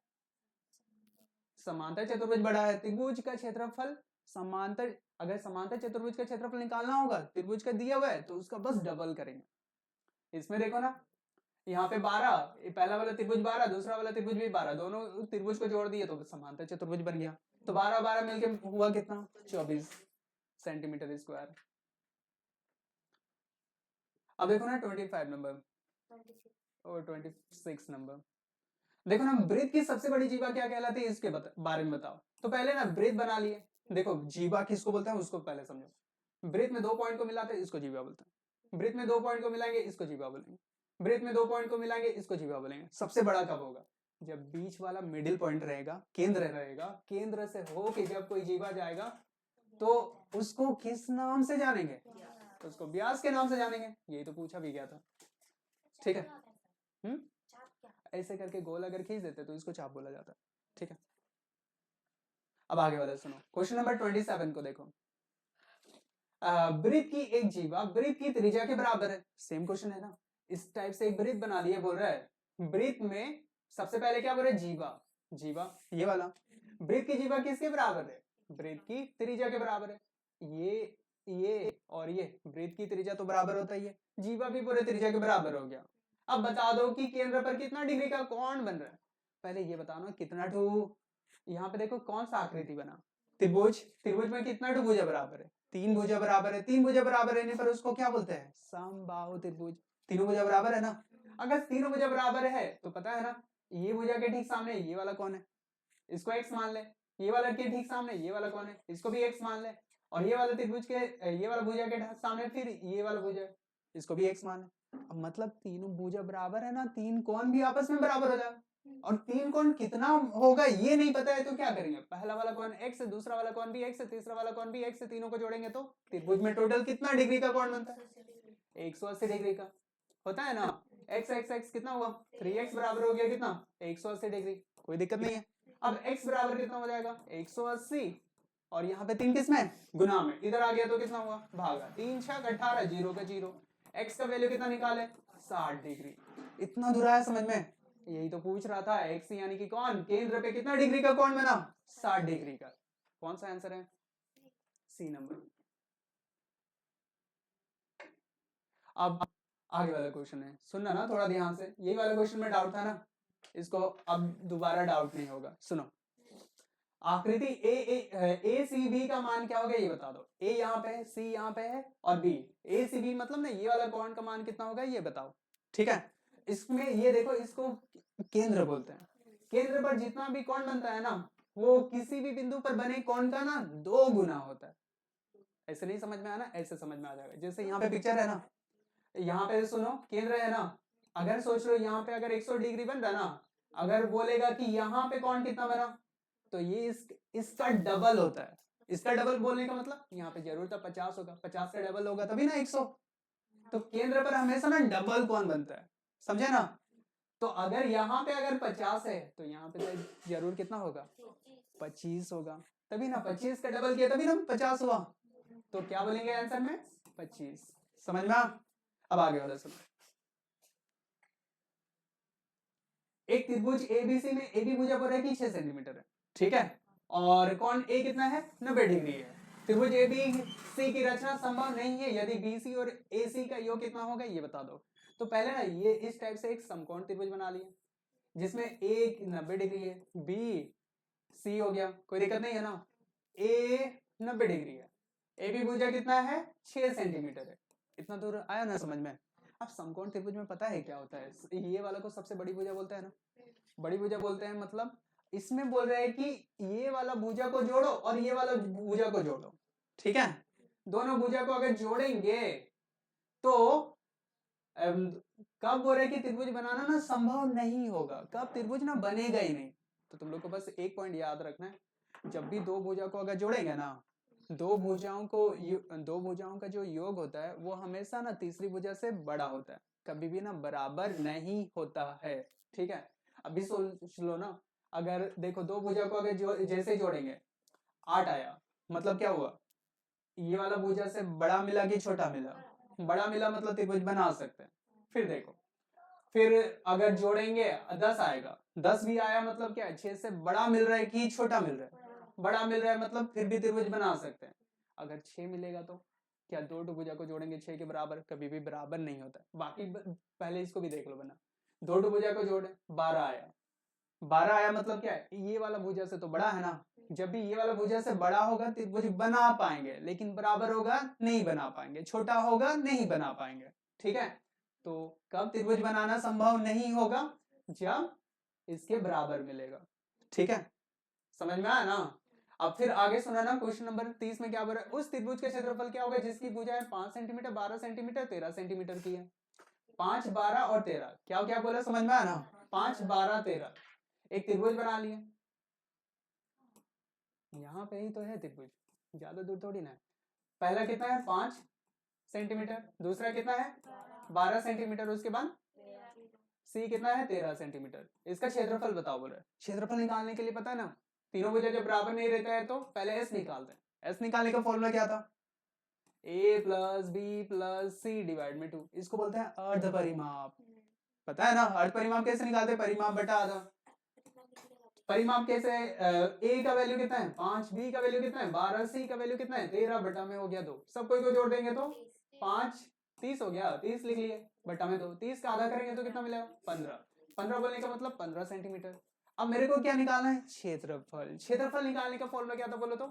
समांतर चतुर्भुज बड़ा है। त्रिभुज का क्षेत्रफल समांतर, अगर समांतर चतुर्भुज का क्षेत्रफल निकालना होगा, त्रिभुज का दिया हुआ है तो उसका बस डबल करेंगे। इसमें देखो ना, यहाँ पे 12, पहला वाला त्रिभुज 12, दूसरा वाला त्रिभुज भी 12, दोनों त्रिभुज को जोड़ दिए तो समांतर चतुर्भुज बन गया। तो 12 12 मिलके हुआ कितना 24 सेंटीमीटर स्क्वायर। अब देखो ना 25 नंबर और 26 नंबर। देखो ना, वृत्त की सबसे बड़ी जीवा क्या कहलाती है, इसके बारे में बताओ। तो पहले ना वृत्त बना लिए। देखो जीवा किसको बोलते हैं उसको पहले समझो। वृत्त में 2 पॉइंट को मिलाते हैं, इसको जीवा बोलते हैं। वृत्त में 2 पॉइंट को मिलाएंगे, इसको जीवा बोलेंगे। वृत्त में 2 पॉइंट को मिलाएंगे, इसको जीवा बोलेंगे। सबसे बड़ा कब होगा, जब बीच वाला मिडिल पॉइंट रहेगा, केंद्र रहेगा, केंद्र से होके जब कोई जीवा जाएगा तो उसको किस नाम से जानेंगे, उसको व्यास के नाम से जानेंगे। यही तो पूछा भी गया था। ठीक है, ऐसे करके गोल अगर खींच देते तो इसको चाप बोला जाता। ठीक है, अब आगे वाला सुनो। क्वेश्चन नंबर 27 को देखो। वृत्त की एक जीवा वृत्त की त्रिज्या के बराबर है। सेम क्वेश्चन है ना, इस टाइप से एक वृत्त बना लिए। बोल रहा है वृत्त में सबसे पहले क्या बोल रहे, जीवा ये वाला। वृत्त की जीवा किसके बराबर है, वृत्त की त्रिज्या के बराबर है। ये और ये वृत्त की त्रिज्या तो बराबर होता ही है, जीवा भी पूरे त्रिज्या के बराबर हो गया। अब बता दो कि केंद्र पर कितना डिग्री का कोण बन रहा है। पहले ये बताना कितना टू, यहाँ पे देखो कौन सा आकृति बना, त्रिभुज। त्रिभुज में कितना टू भुजा बराबर है, 3 भुजा बराबर है। 3 भुजा बराबर रहने पर उसको क्या बोलते हैं, समबाहु त्रिभुज। तीनों भुजा बराबर है ना। अगर तीनों भुजा बराबर है तो पता है ना, ये भुजा के ठीक सामने ये वाला कौन है, इसको x मान ले। ये वाला के ठीक सामने ये वाला कौन है, इसको भी x मान ले। और ये वाला त्रिभुज के, ये वाला भुजा के सामने फिर ये वाला भुजा, इसको भी x मान ले। अब मतलब तीनों भुजा बराबर है ना, 3 कोण भी आपस में बराबर हो जाएगा। और 3 कोण कितना होगा ये नहीं पता है तो क्या करेंगे, पहला वाला कोण x, दूसरा वाला कोण भी x, तीसरा वाला कोण भी x, तीनों को जोड़ेंगे तो त्रिभुज में टोटल कितना डिग्री का कोण बनता है, 180 डिग्री का होता है ना। x x x कितना हुआ, 3x बराबर हो गया कितना 180 डिग्री। कोई दिक्कत नहीं है। अब x बराबर कितना हो जाएगा 180, और यहाँ पे 3 किसमें गुना में, इधर आ गया तो कितना हुआ भागा, 3 6 18, 0 का 0। x का वैल्यू कितना निकाले 60 डिग्री। इतना दूर आया समझ में, यही तो पूछ रहा था। x यानी कि कौन, केंद्र पे कितना डिग्री का कोण बना 60 डिग्री का। कौन सा आंसर है, सी नंबर। अब आगे वाला क्वेश्चन है, सुनना ना थोड़ा ध्यान से। यही वाला क्वेश्चन में डाउट था ना, इसको अब दोबारा डाउट नहीं होगा। सुनो, आकृति ए सी बी का मान क्या होगा ये बता दो। ए यहाँ पे है, सी यहाँ पे है और बी, ए सी बी मतलब ना ये वाला कोण का मान कितना होगा ये बताओ। ठीक है, इसमें ये देखो, इसको केंद्र बोलते हैं। केंद्र पर जितना भी कोण बनता है ना, वो किसी भी बिंदु पर बने कोण का ना 2 गुना होता है। ऐसे नहीं समझ में आना, ऐसे समझ में आ जाएगा। जैसे यहाँ पे पिक्चर है ना, यहाँ पे सुनो केंद्र है ना, अगर सोच लो यहाँ पे अगर 100 डिग्री बन रहा ना, अगर बोलेगा कि यहाँ पे कोण कितना बना, तो ये इसका डबल होता है। इसका डबल बोलने का मतलब यहाँ पे जरूर था 50 होगा, 50 का डबल होगा तभी ना 100। तो केंद्र पर हमेशा ना डबल कोण बनता है, समझे ना। तो अगर यहाँ पे अगर 50 है तो यहाँ पे तो जरूर कितना होगा 25 होगा, तभी ना 25 का डबल किया तभी ना 50 हुआ। तो क्या बोलेंगे आंसर में 25। समझ में। अब आगे वाला सुनो। एक त्रिभुज एबीसी में एबी भुजा पर है कि 6 सेंटीमीटर है, ठीक है, और कोण ए कितना है 90 डिग्री है। त्रिभुज ए बी सी की रचना संभव नहीं है यदि बी सी और ए सी का योग कितना होगा ये बता दो। तो पहले ना ये इस टाइप से एक समकोण त्रिभुज बना लिया जिसमें ए 90 डिग्री है, बी सी हो गया, कोई दिक्कत नहीं है ना। ए 90 डिग्री है, ए बी भुजा कितना है 6 सेंटीमीटर है। इतना दूर आया ना समझ में। अब समकोण त्रिभुज में पता है क्या होता है, ये वाला को सबसे बड़ी भुजा बोलते हैं ना, बड़ी भुजा बोलते हैं। मतलब इसमें बोल रहे हैं कि ये वाला भुजा को जोड़ो और ये वाला भुजा को जोड़ो, ठीक है। दोनों भुजा को अगर जोड़ेंगे तो कब बोल रहे कि त्रिभुज बनाना ना संभव नहीं होगा, कब त्रिभुज ना बनेगा ही नहीं। तो तुम लोग को बस एक पॉइंट याद रखना है, जब भी दो भुजा को अगर जोड़ेंगे ना, दो भुजाओं का जो योग होता है वो हमेशा ना तीसरी भुजा से बड़ा होता है, कभी भी ना बराबर नहीं होता है, ठीक है। अभी सोच लो ना, अगर देखो दो भुजा को अगर जैसे जोड़ेंगे 8 आया, मतलब क्या हुआ, ये वाला भुजा से बड़ा मिला कि छोटा मिला, बड़ा मिला मतलब त्रिभुज बना सकते हैं। फिर देखो, फिर अगर जोड़ेंगे 10 आएगा, 10 भी आया मतलब क्या, 6 से बड़ा मिल रहा है कि छोटा मिल रहा है, बड़ा मिल रहा है मतलब फिर भी त्रिभुज बना सकते हैं। अगर 6 मिलेगा तो क्या दो भुजा को जोड़ेंगे 6 के बराबर, कभी भी बराबर नहीं होता। बाकी पहले इसको भी देख लो बना, दो भुजा को जोड़े 12 आया, 12 आया मतलब क्या है, ये वाला भुजा से तो बड़ा है ना। जब भी ये वाला भुजा से बड़ा होगा त्रिभुज बना पाएंगे, लेकिन बराबर होगा नहीं बना पाएंगे, छोटा होगा नहीं बना पाएंगे, ठीक है। तो कब त्रिभुज बनाना संभव नहीं होगा, जब इसके बराबर मिलेगा, ठीक है। समझ में आया ना। अब फिर आगे सुना ना, क्वेश्चन नंबर 30 में क्या बोल रहा है, उस त्रिभुज का क्षेत्रफल क्या होगा जिसकी भुजाएं 5 सेंटीमीटर 12 सेंटीमीटर 13 सेंटीमीटर की है। 5 12 और 13 क्या क्या बोला, समझ में आया ना। 5 12 13 एक त्रिभुज बना लिए, यहाँ पे ही तो है त्रिभुज, ज्यादा दूर थोड़ी ना है। पहला कितना है 5 सेंटीमीटर, दूसरा कितना है 12 सेंटीमीटर, उसके बाद सी कितना है 13 सेंटीमीटर। इसका क्षेत्रफल बताओ बोल रहा है। क्षेत्रफल निकालने के लिए पता है ना, तीनों भुजा जब बराबर नहीं रहता है तो पहले एस निकालते हैं। एस निकालने का फॉर्मूला क्या था, ए प्लस बी प्लस सी डिवाइड में 2, इसको बोलते हैं अर्ध परिमाप। पता है ना अर्ध परिमाप कैसे निकालते हैं, परिमाप बटा आधा। परिमाप कैसे, ए का वैल्यू कितना है 5, बी का वैल्यू कितना है 12, सी का वैल्यू कितना है 13 बटा में हो गया 2, सब कोई को जोड़ देंगे तो 5 30 हो गया, 30 लिख लिए बटा में 2, 30 का आधा करेंगे तो कितना मिलेगा 15, 15 बोलने का मतलब 15 सेंटीमीटर। अब मेरे को क्या निकालना है, क्षेत्रफल। क्षेत्रफल निकालने का फॉर्मूला क्या था बोलो तो,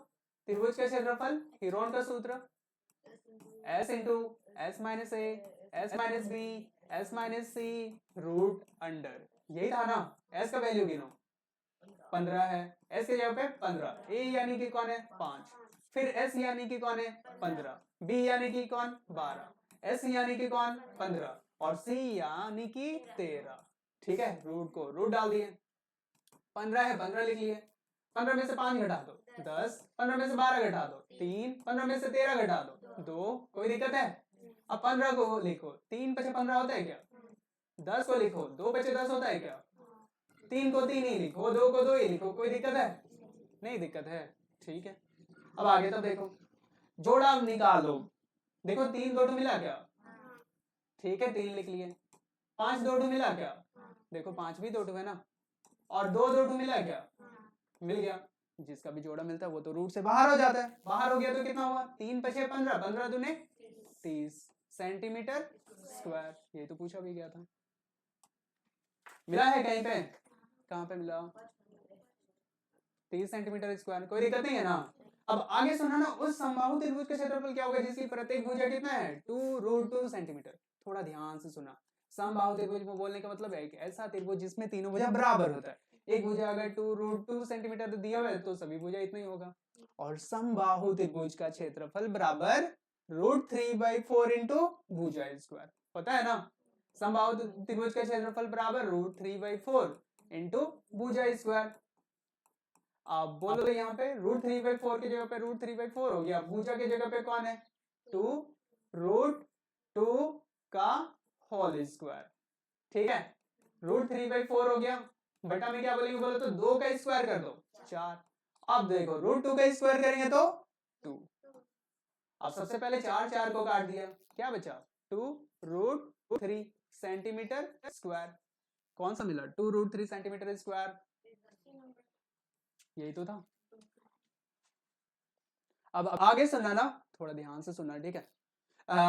त्रिभुज का क्षेत्रफल हीरोन का सूत्र s into S minus A S minus B S minus C root under, यही था ना। s का वैल्यू गिनो 15 है, s के जगह पे 15, a यानी कि कौन है 5, फिर s यानी कि कौन है 15, b यानी कि कौन 12, s यानी कि कौन 15 और c यानी कि 13, ठीक है। रूट को रूट डाल दिए, 15 है 15 लिख लिए, 15 में से 5 घटा दो 10, 15 में से 12 घटा दो 3, 15 में से 13 घटा दो 2, कोई दिक्कत है। अब 15 को लिखो, 3 बचे 15 होता है क्या, 10 को लिखो 2 बचे 10 होता है क्या, 3 को 3 ही लिखो 2 को 2 ही लिखो, कोई दिक्कत है, नहीं दिक्कत है, ठीक है। अब आगे तब देखो, जोड़ा निकालो, देखो 3 2 मिला क्या, ठीक है 3 लिख लिए। 5 2 मिला क्या, देखो 5 भी 2 है ना, और 2 2 मिला क्या, मिल गया। जिसका भी जोड़ा मिलता है वो तो रूट से बाहर हो जाता है, बाहर हो गया तो कितना हुआ 3 5 15, 15 दूने 30 सेंटीमीटर स्क्वायर, ये तो पूछा भी गया था। मिला है कहीं पे, कहां पे मिला, 30 सेंटीमीटर स्क्वायर, कोई दिक्कत नहीं है ना। अब आगे सुना ना, उस समबाहु त्रिभुज का क्षेत्रफल क्या होगा जिसकी प्रत्येक भुजा कितना है 2√2 सेंटीमीटर। थोड़ा ध्यान से सुना, समबाहु त्रिभुज को बोलने का मतलब है कि ऐसा त्रिभुज जिसमें तीनों भुजा बराबर होता है। एक भुजा अगर 2√2 सेंटीमीटर दिया हुआ है तो सभी भुजा इतना ही होगा। और समबाहु त्रिभुज का क्षेत्रफल बराबर √3/4 इंटू भुजा स्क्वायर, पता है ना। समबाहु त्रिभुज का क्षेत्रफल बराबर √3/4 इंटू भुजा स्क्वायर। आप बोलो तो यहाँ पे √3/4 की जगह पे √3/4 हो गया, भुजा की जगह पे कौन है 2√2 का होल स्क्वायर, ठीक है। √3/4 हो गया, बटा में क्या बोलेंगे बोलो तो 2 का स्क्वायर कर दो 4। अब देखो √2 का स्क्वायर करेंगे तो 2। अब सबसे पहले 4 4 को काट दिया, क्या बचा 2√3 सेंटीमीटर स्क्वायर। कौन सा मिला 2√3 सेंटीमीटर स्क्वायर, यही तो था। अब आगे सुनना ना, थोड़ा ध्यान से सुनना, ठीक है।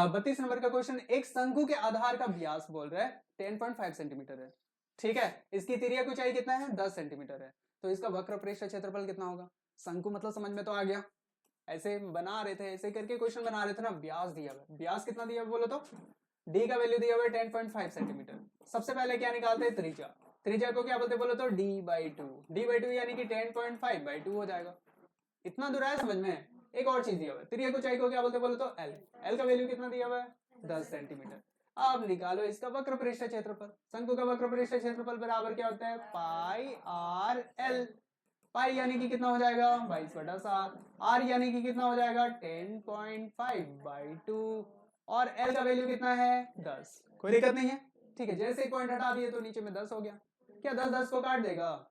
32 नंबर का क्वेश्चन, एक शंकु के आधार का व्यास बोल रहा है 10.5 सेंटीमीटर है, ठीक है। इसकी तिर्यक ऊंचाई कितना है, 10 सेंटीमीटर है। तो इसका वक्र पृष्ठ क्षेत्रफल कितना होगा? शंकु मतलब समझ में तो आ गया, ऐसे बना रहे थे, ऐसे करके क्वेश्चन बना रहे थे ना। व्यास दिया हुआ, व्यास कितना दिया हुआ बोलो तो, डी का वैल्यू दिया हुआ है 10.5 सेंटीमीटर। सबसे पहले क्या निकालते हैं, त्रिज्या। त्रिज्या को क्या बोलते बोलो तो d/2, d/2 यानी कि 10.5/2 हो जाएगा। इतना दूर आया समझ में। एक और चीज दिया हुआ है, त्रिज्या ऊंचाई को क्या बोलते बोलो तो l। l का वैल्यू कितना दिया हुआ है, 10 सेंटीमीटर। अब निकालो इसका वक्र पृष्ठ क्षेत्रफल। शंकु का वक्र पृष्ठ क्षेत्रफल बराबर क्या होता है, पाई आर एल। पाई यानी कि कितना हो जाएगा, 22/7। आर यानी कि कितना हो जाएगा, 10.5/2। और एल का वैल्यू कितना है, 10। कोई दिक्कत नहीं है, ठीक है। जैसे ही पॉइंट हटा दिए तो नीचे में 10 हो गया। क्या 10 10 को काट देगा?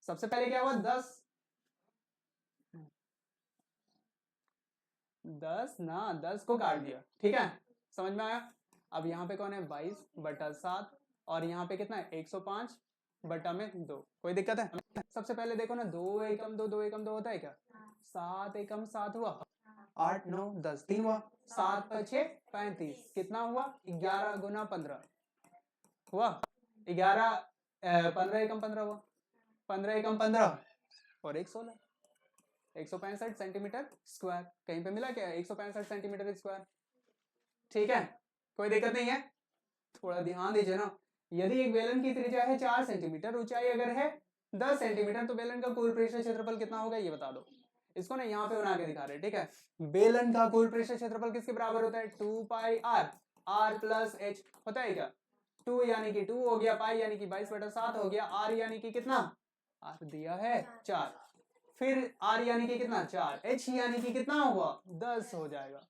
सबसे पहले क्या हुआ, 10 ना, 10 को काट दिया, ठीक है। समझ में आया। अब यहाँ पे कौन है, 22/7। और यहाँ पे कितना है, 105/2। कोई दिक्कत है? सबसे पहले देखो ना, 2 एकम 2, 2 एकम 2 होता है क्या? 7 एकम 7 हुआ, 8 9 10, 3 हुआ, 7 5 35, कितना हुआ, 11 गुना 15 हुआ, 11 15 एकम 15 हुआ, 15 एकम 15 और 1 16, 165 सेंटीमीटर स्क्वायर। कहीं पे मिला क्या, 165 सेंटीमीटर स्क्वायर, ठीक है। कोई दिक्कत नहीं है, थोड़ा ध्यान दीजिए ना। यदि एक बेलन की त्रिज्या है 4 सेंटीमीटर, ऊंचाई अगर है 10 सेंटीमीटर, तो बेलन का कुल पृष्ठ क्षेत्रफल कितना होगा ये बता दो। इसको ना यहाँ पे बना के दिखा रहे, ठीक है। बेलन का कुल पृष्ठ क्षेत्रफल किसके बराबर होता है, 2 पाई आर, आर प्लस एच होता है क्या। 2 यानी कि 2 हो गया, पाई यानी कि 22/7 हो गया, आर यानी कि कितना, आर दिया है 4, फिर आर यानी कि कितना 4, एच यानी कि कितना हुआ 10 हो जाएगा।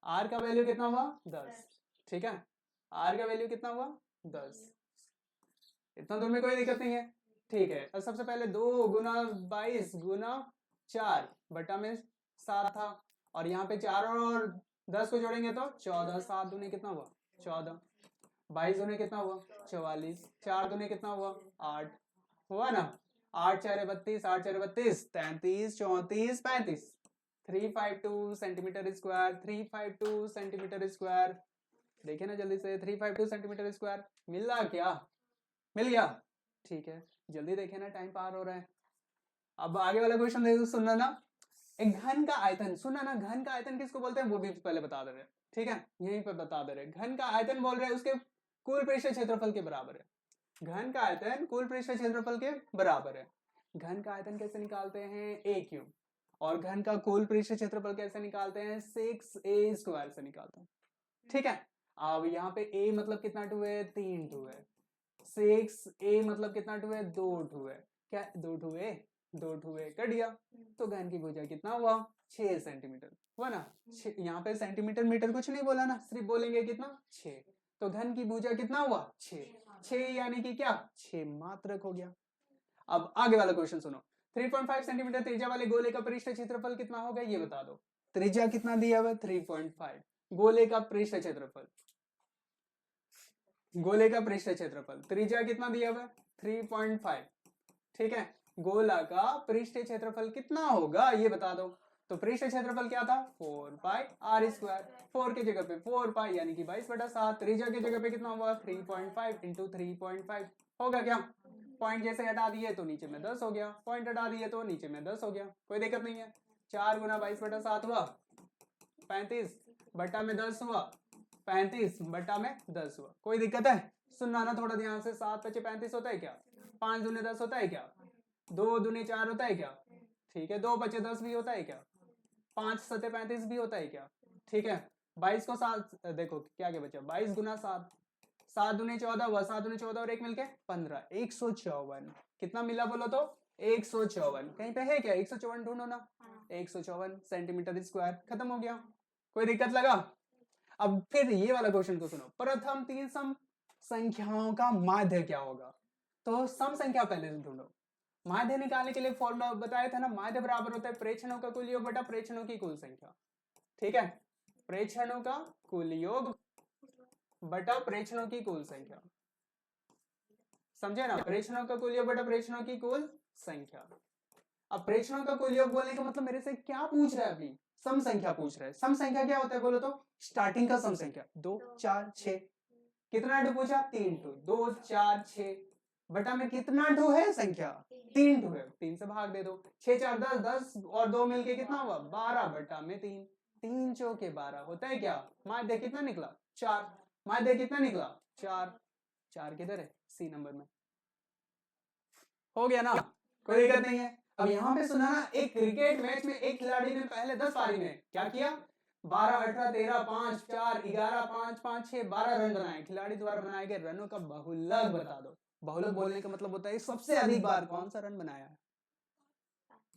आर का वैल्यू कितना हुआ 10, ठीक है। आर का वैल्यू कितना हुआ 10। इतना दूर में कोई दिक्कत नहीं है, ठीक है। और सबसे पहले 2 गुना 22 गुना 4 बटा में 7 था, और यहाँ पे 4 और 10 को जोड़ेंगे तो 14, 7 दूने कितना हुआ 14, 22 दूने कितना हुआ 44, 4 दूने कितना हुआ 8 हुआ ना, 8 4 32, 8 4 32, 33 34 35, 352 सेंटीमीटर स्क्वायर, 352 सेंटीमीटर स्क्वायर। देखिए ना जल्दी से, 352 सेंटीमीटर स्क्वायर मिला क्या, मिल गया, ठीक है। जल्दी देखिए ना, टाइम पार हो रहा है। अब आगे वाला क्वेश्चन देखो, सुनना ना। एक घन का आयतन, सुनना ना, घन का आयतन किसको बोलते हैं वो भी पहले बता दे रहे, ठीक है। यहीं पर बता दे रहे, घन का आयतन बोल रहे हैं उसके कुल पृष्ठ क्षेत्रफल के बराबर है। घन का आयतन कुल पृष्ठ क्षेत्रफल के बराबर है। घन का आयतन कैसे निकालते हैं, ए क्यूब। और घन का कुल पृष्ठ क्षेत्रफल कैसे निकालते हैं, 6a² से निकालते हैं, ठीक है। अब यहाँ पे a मतलब कितना 2 है, 3 2 है। 6a मतलब कितना 2 है, 2 2 है। क्या 2 2 है, 2 2 है, कट गया। तो घन की भुजा कितना हुआ, 6 सेंटीमीटर हुआ ना। यहाँ पे सेंटीमीटर मीटर कुछ नहीं बोला ना, सिर्फ बोलेंगे कितना 6। तो घन की भुजा कितना हुआ 6, 6 यानी कि क्या 6 मात्रक हो गया। अब आगे वाला क्वेश्चन सुनो, 3.5 सेंटीमीटर त्रिज्या वाले गोले का पृष्ठ क्षेत्रफल कितना होगा ये बता दो। त्रिज्या कितना दिया हुआ 3.5, गोले का पृष्ठ क्षेत्रफल, गोले का पृष्ठ क्षेत्रफल, त्रिज्या कितना दिया हुआ 3.5, ठीक है। गोला का पृष्ठ क्षेत्रफल कितना होगा ये बता दो। तो पृष्ठ क्षेत्रफल क्या था 4 पाई आर स्क्वायर, 4 की जगह पे 4 पाई यानी कि 22/7, त्रिज्या की जगह पे कितना हुआ 3.5 इंटू 3.5 होगा क्या। पॉइंट जैसे हटा दिए तो नीचे में 10 हो गया, पॉइंट हटा दिए तो नीचे में 10 हो गया, कोई दिक्कत नहीं है। 4 गुना 22/7 हुआ 35 बटा में 10 हुआ 35 बटा में 10 हुआ, कोई दिक्कत है। सुनना ना थोड़ा ध्यान से, 7 5 35 होता है क्या, 5 दूने 10 होता है क्या, 2 दूने 4 होता है क्या, ठीक है। 2 5 10 भी होता है क्या, 5 7 35 भी होता है क्या, ठीक है। 22 को 7 देखो क्या क्या बचा, 22 गुना 7, 7 दूने 14 हुआ, 7 दूने 14 और 1 मिलके 15, 154 कितना मिला बोलो तो 154। कहीं पे है क्या 154 ढूंढो ना, 154 सेंटीमीटर स्क्वायर, खत्म हो गया, कोई दिक्कत लगा। अब फिर ये वाला क्वेश्चन को सुनो, प्रथम 3 सम संख्याओं का माध्य क्या होगा। तो सम संख्या पहले ढूंढो। माध्य निकालने के लिए फॉर्मूला बताया था ना, माध्य बराबर होता है प्रेक्षणों का कुल योग बटा प्रेक्षणों की कुल संख्या, ठीक है। प्रेक्षणों का कुल योग बटा प्रेक्षणों की कुल संख्या, समझे ना, प्रेक्षणों का कुल योग बटा प्रेक्षणों की कुल संख्या। अब प्रेक्षणों का कुल योग बोलने का मतलब मेरे से क्या पूछ रहा है, अभी सम संख्या पूछ रहा है। सम संख्या क्या होता है बोलो तो, स्टार्टिंग का सम संख्या 2 4 6, कितना 2 पूछा, 3 2, 2 4 6 बटा में कितना 2 है संख्या, 3 2 है, 3 से भाग दे दो, 6 4 10, 10 और 2 मिलके कितना हुआ 12 बटा में 3, 3 चौके 12 होता है क्या, माध्य कितना निकला 4, माध्य कितना निकला 4, 4 किधर है सी नंबर में, हो गया ना, कोई दिक्कत नहीं है। अब यहाँ पे सुना ना, एक क्रिकेट मैच में एक खिलाड़ी ने पहले 10 पारी में क्या किया, 12 18 13 5 4 11 5 5 6 12 रन बनाए। खिलाड़ी द्वारा बनाए गए रनों का बहुलक बता दो। बहुलक बोलने का मतलब होता है सबसे अधिक बार कौन सा रन बनाया है,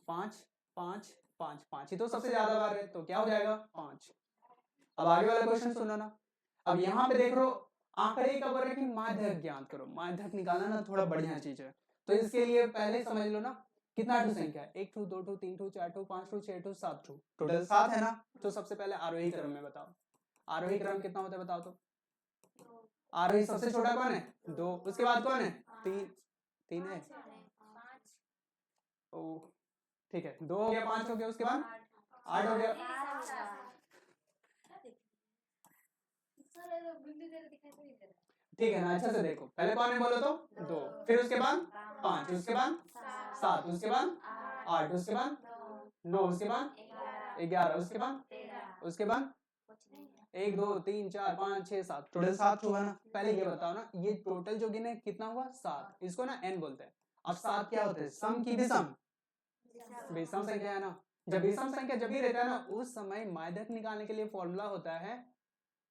5 5 5 5 ही तो सबसे ज्यादा बार है, तो क्या हो जाएगा 5। अब आगे वाला क्वेश्चन सुनो ना। अब यहाँ पे देख लो आंकड़े का बोल रहा है कि माध्यक ज्ञात करो, माध्यक निकालना ना थोड़ा बढ़िया चीज है, तो इसके लिए पहले समझ लो ना कितना ठू संख्या है, 1 ठू 2 ठू 3 ठू 4 ठू 5 ठू 6 ठू 7 ठू, टोटल 7 है ना। तो सबसे पहले आरोही क्रम में बताओ, आरोही क्रम कितना होता है बताओ तो, आरोही सबसे छोटा कौन है 2, उसके बाद कौन है 3, 3 है, ओ ठीक है 2 हो गया, 5 हो गया, उसके बाद 8 हो गया, ठीक है ना, अच्छा से देखो, पहले कौन है बोलो तो 2, फिर उसके बाद 5, उसके बाद 7, उसके बाद 8, उसके बाद 9, उसके बाद 11, उसके बाद 1 2 3 4 5 6 7, टोटल 7 हुआ ना। पहले ये बताओ ना, ये टोटल जो गिने कितना हुआ 7, इसको ना n बोलते हैं। अब 7 क्या होते हैं, सम की विषम, विषम संख्या है ना। जब विषम संख्या जब भी रहता है ना, उस समय माध्यक निकालने के लिए फॉर्मूला होता है,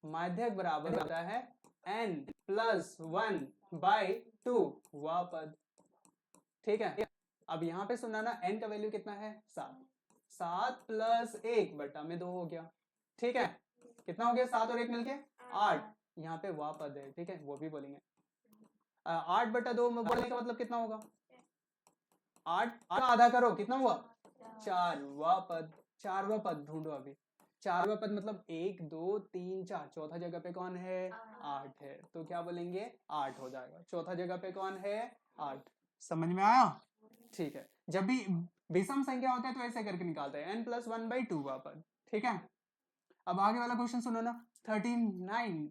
माध्यक बराबर होता है n प्लस 1/2 हुआ पद, ठीक है। अब यहाँ पे सुनना ना, n का वैल्यू कितना है 7, 7 प्लस 1 बटा में 2 हो गया, ठीक है। कितना हो गया 7 और 1 मिलके 8, यहाँ पे वाह पद है, ठीक है, वो भी बोलेंगे। 8 बटा 2 में बोलने का मतलब कितना होगा, 8 का आधा करो कितना हुआ 4वां पद, 4वां पद ढूंढो अभी। 4वां पद मतलब 1 2 3 4, चौथा जगह पे कौन है 8 है, तो क्या बोलेंगे 8 हो जाएगा। चौथा जगह पे कौन है 8, समझ में आया, ठीक है। जब भी विषम संख्या होता है तो ऐसे करके निकालते हैं, n प्लस 1/2 वां पद, ठीक है। अब आगे वाला क्वेश्चन सुनो ना, 39,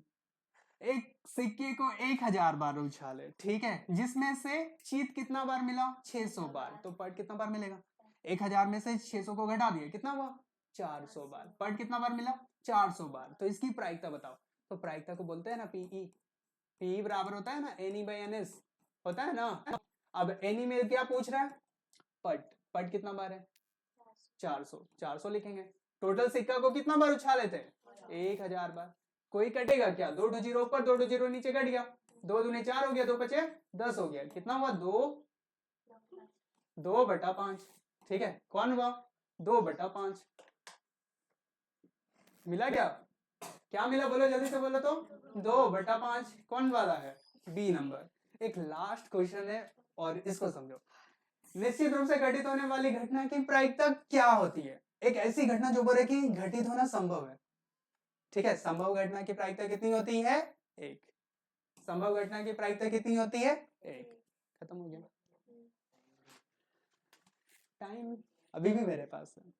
एक सिक्के को 1000 बार उछाले, ठीक है, जिसमें से चीत कितना बार मिला 600 बार, तो पट कितना बार मिलेगा, 1000 में से 600 को घटा दिया कितना हुआ 400 बार, पट कितना बार मिला 400 बार, तो इसकी प्रायिकता बताओ। तो प्रायिकता को बोलते हैं ना पीई, पीई बराबर होता है ना NE/NS होता है ना। अब NE में क्या पूछ रहा है, पट, पट कितना बार है 400, 400 लिखेंगे। टोटल सिक्का को कितना बार उछाले थे 1000 बार, कोई कटेगा क्या, 2 0 ऊपर 2 0 नीचे कट गया, 2 दूने 4 हो गया, 2 बचे 10 हो गया, कितना हुआ 2 बटा 5, ठीक है। कौन हुआ 2 बटा 5 मिला क्या, क्या मिला बोलो जल्दी से बोलो तो, 2 बटा 5 कौन वाला है बी नंबर। एक लास्ट क्वेश्चन है और इसको समझो, निश्चित रूप से घटित होने वाली घटना की प्रायिकता क्या होती है, एक ऐसी घटना जो बोले कि घटित होना संभव है, ठीक है। संभव घटना की प्रायिकता कितनी होती है 1, संभव घटना की प्रायिकता कितनी होती है 1। खत्म हो गया टाइम, अभी भी मेरे पास है।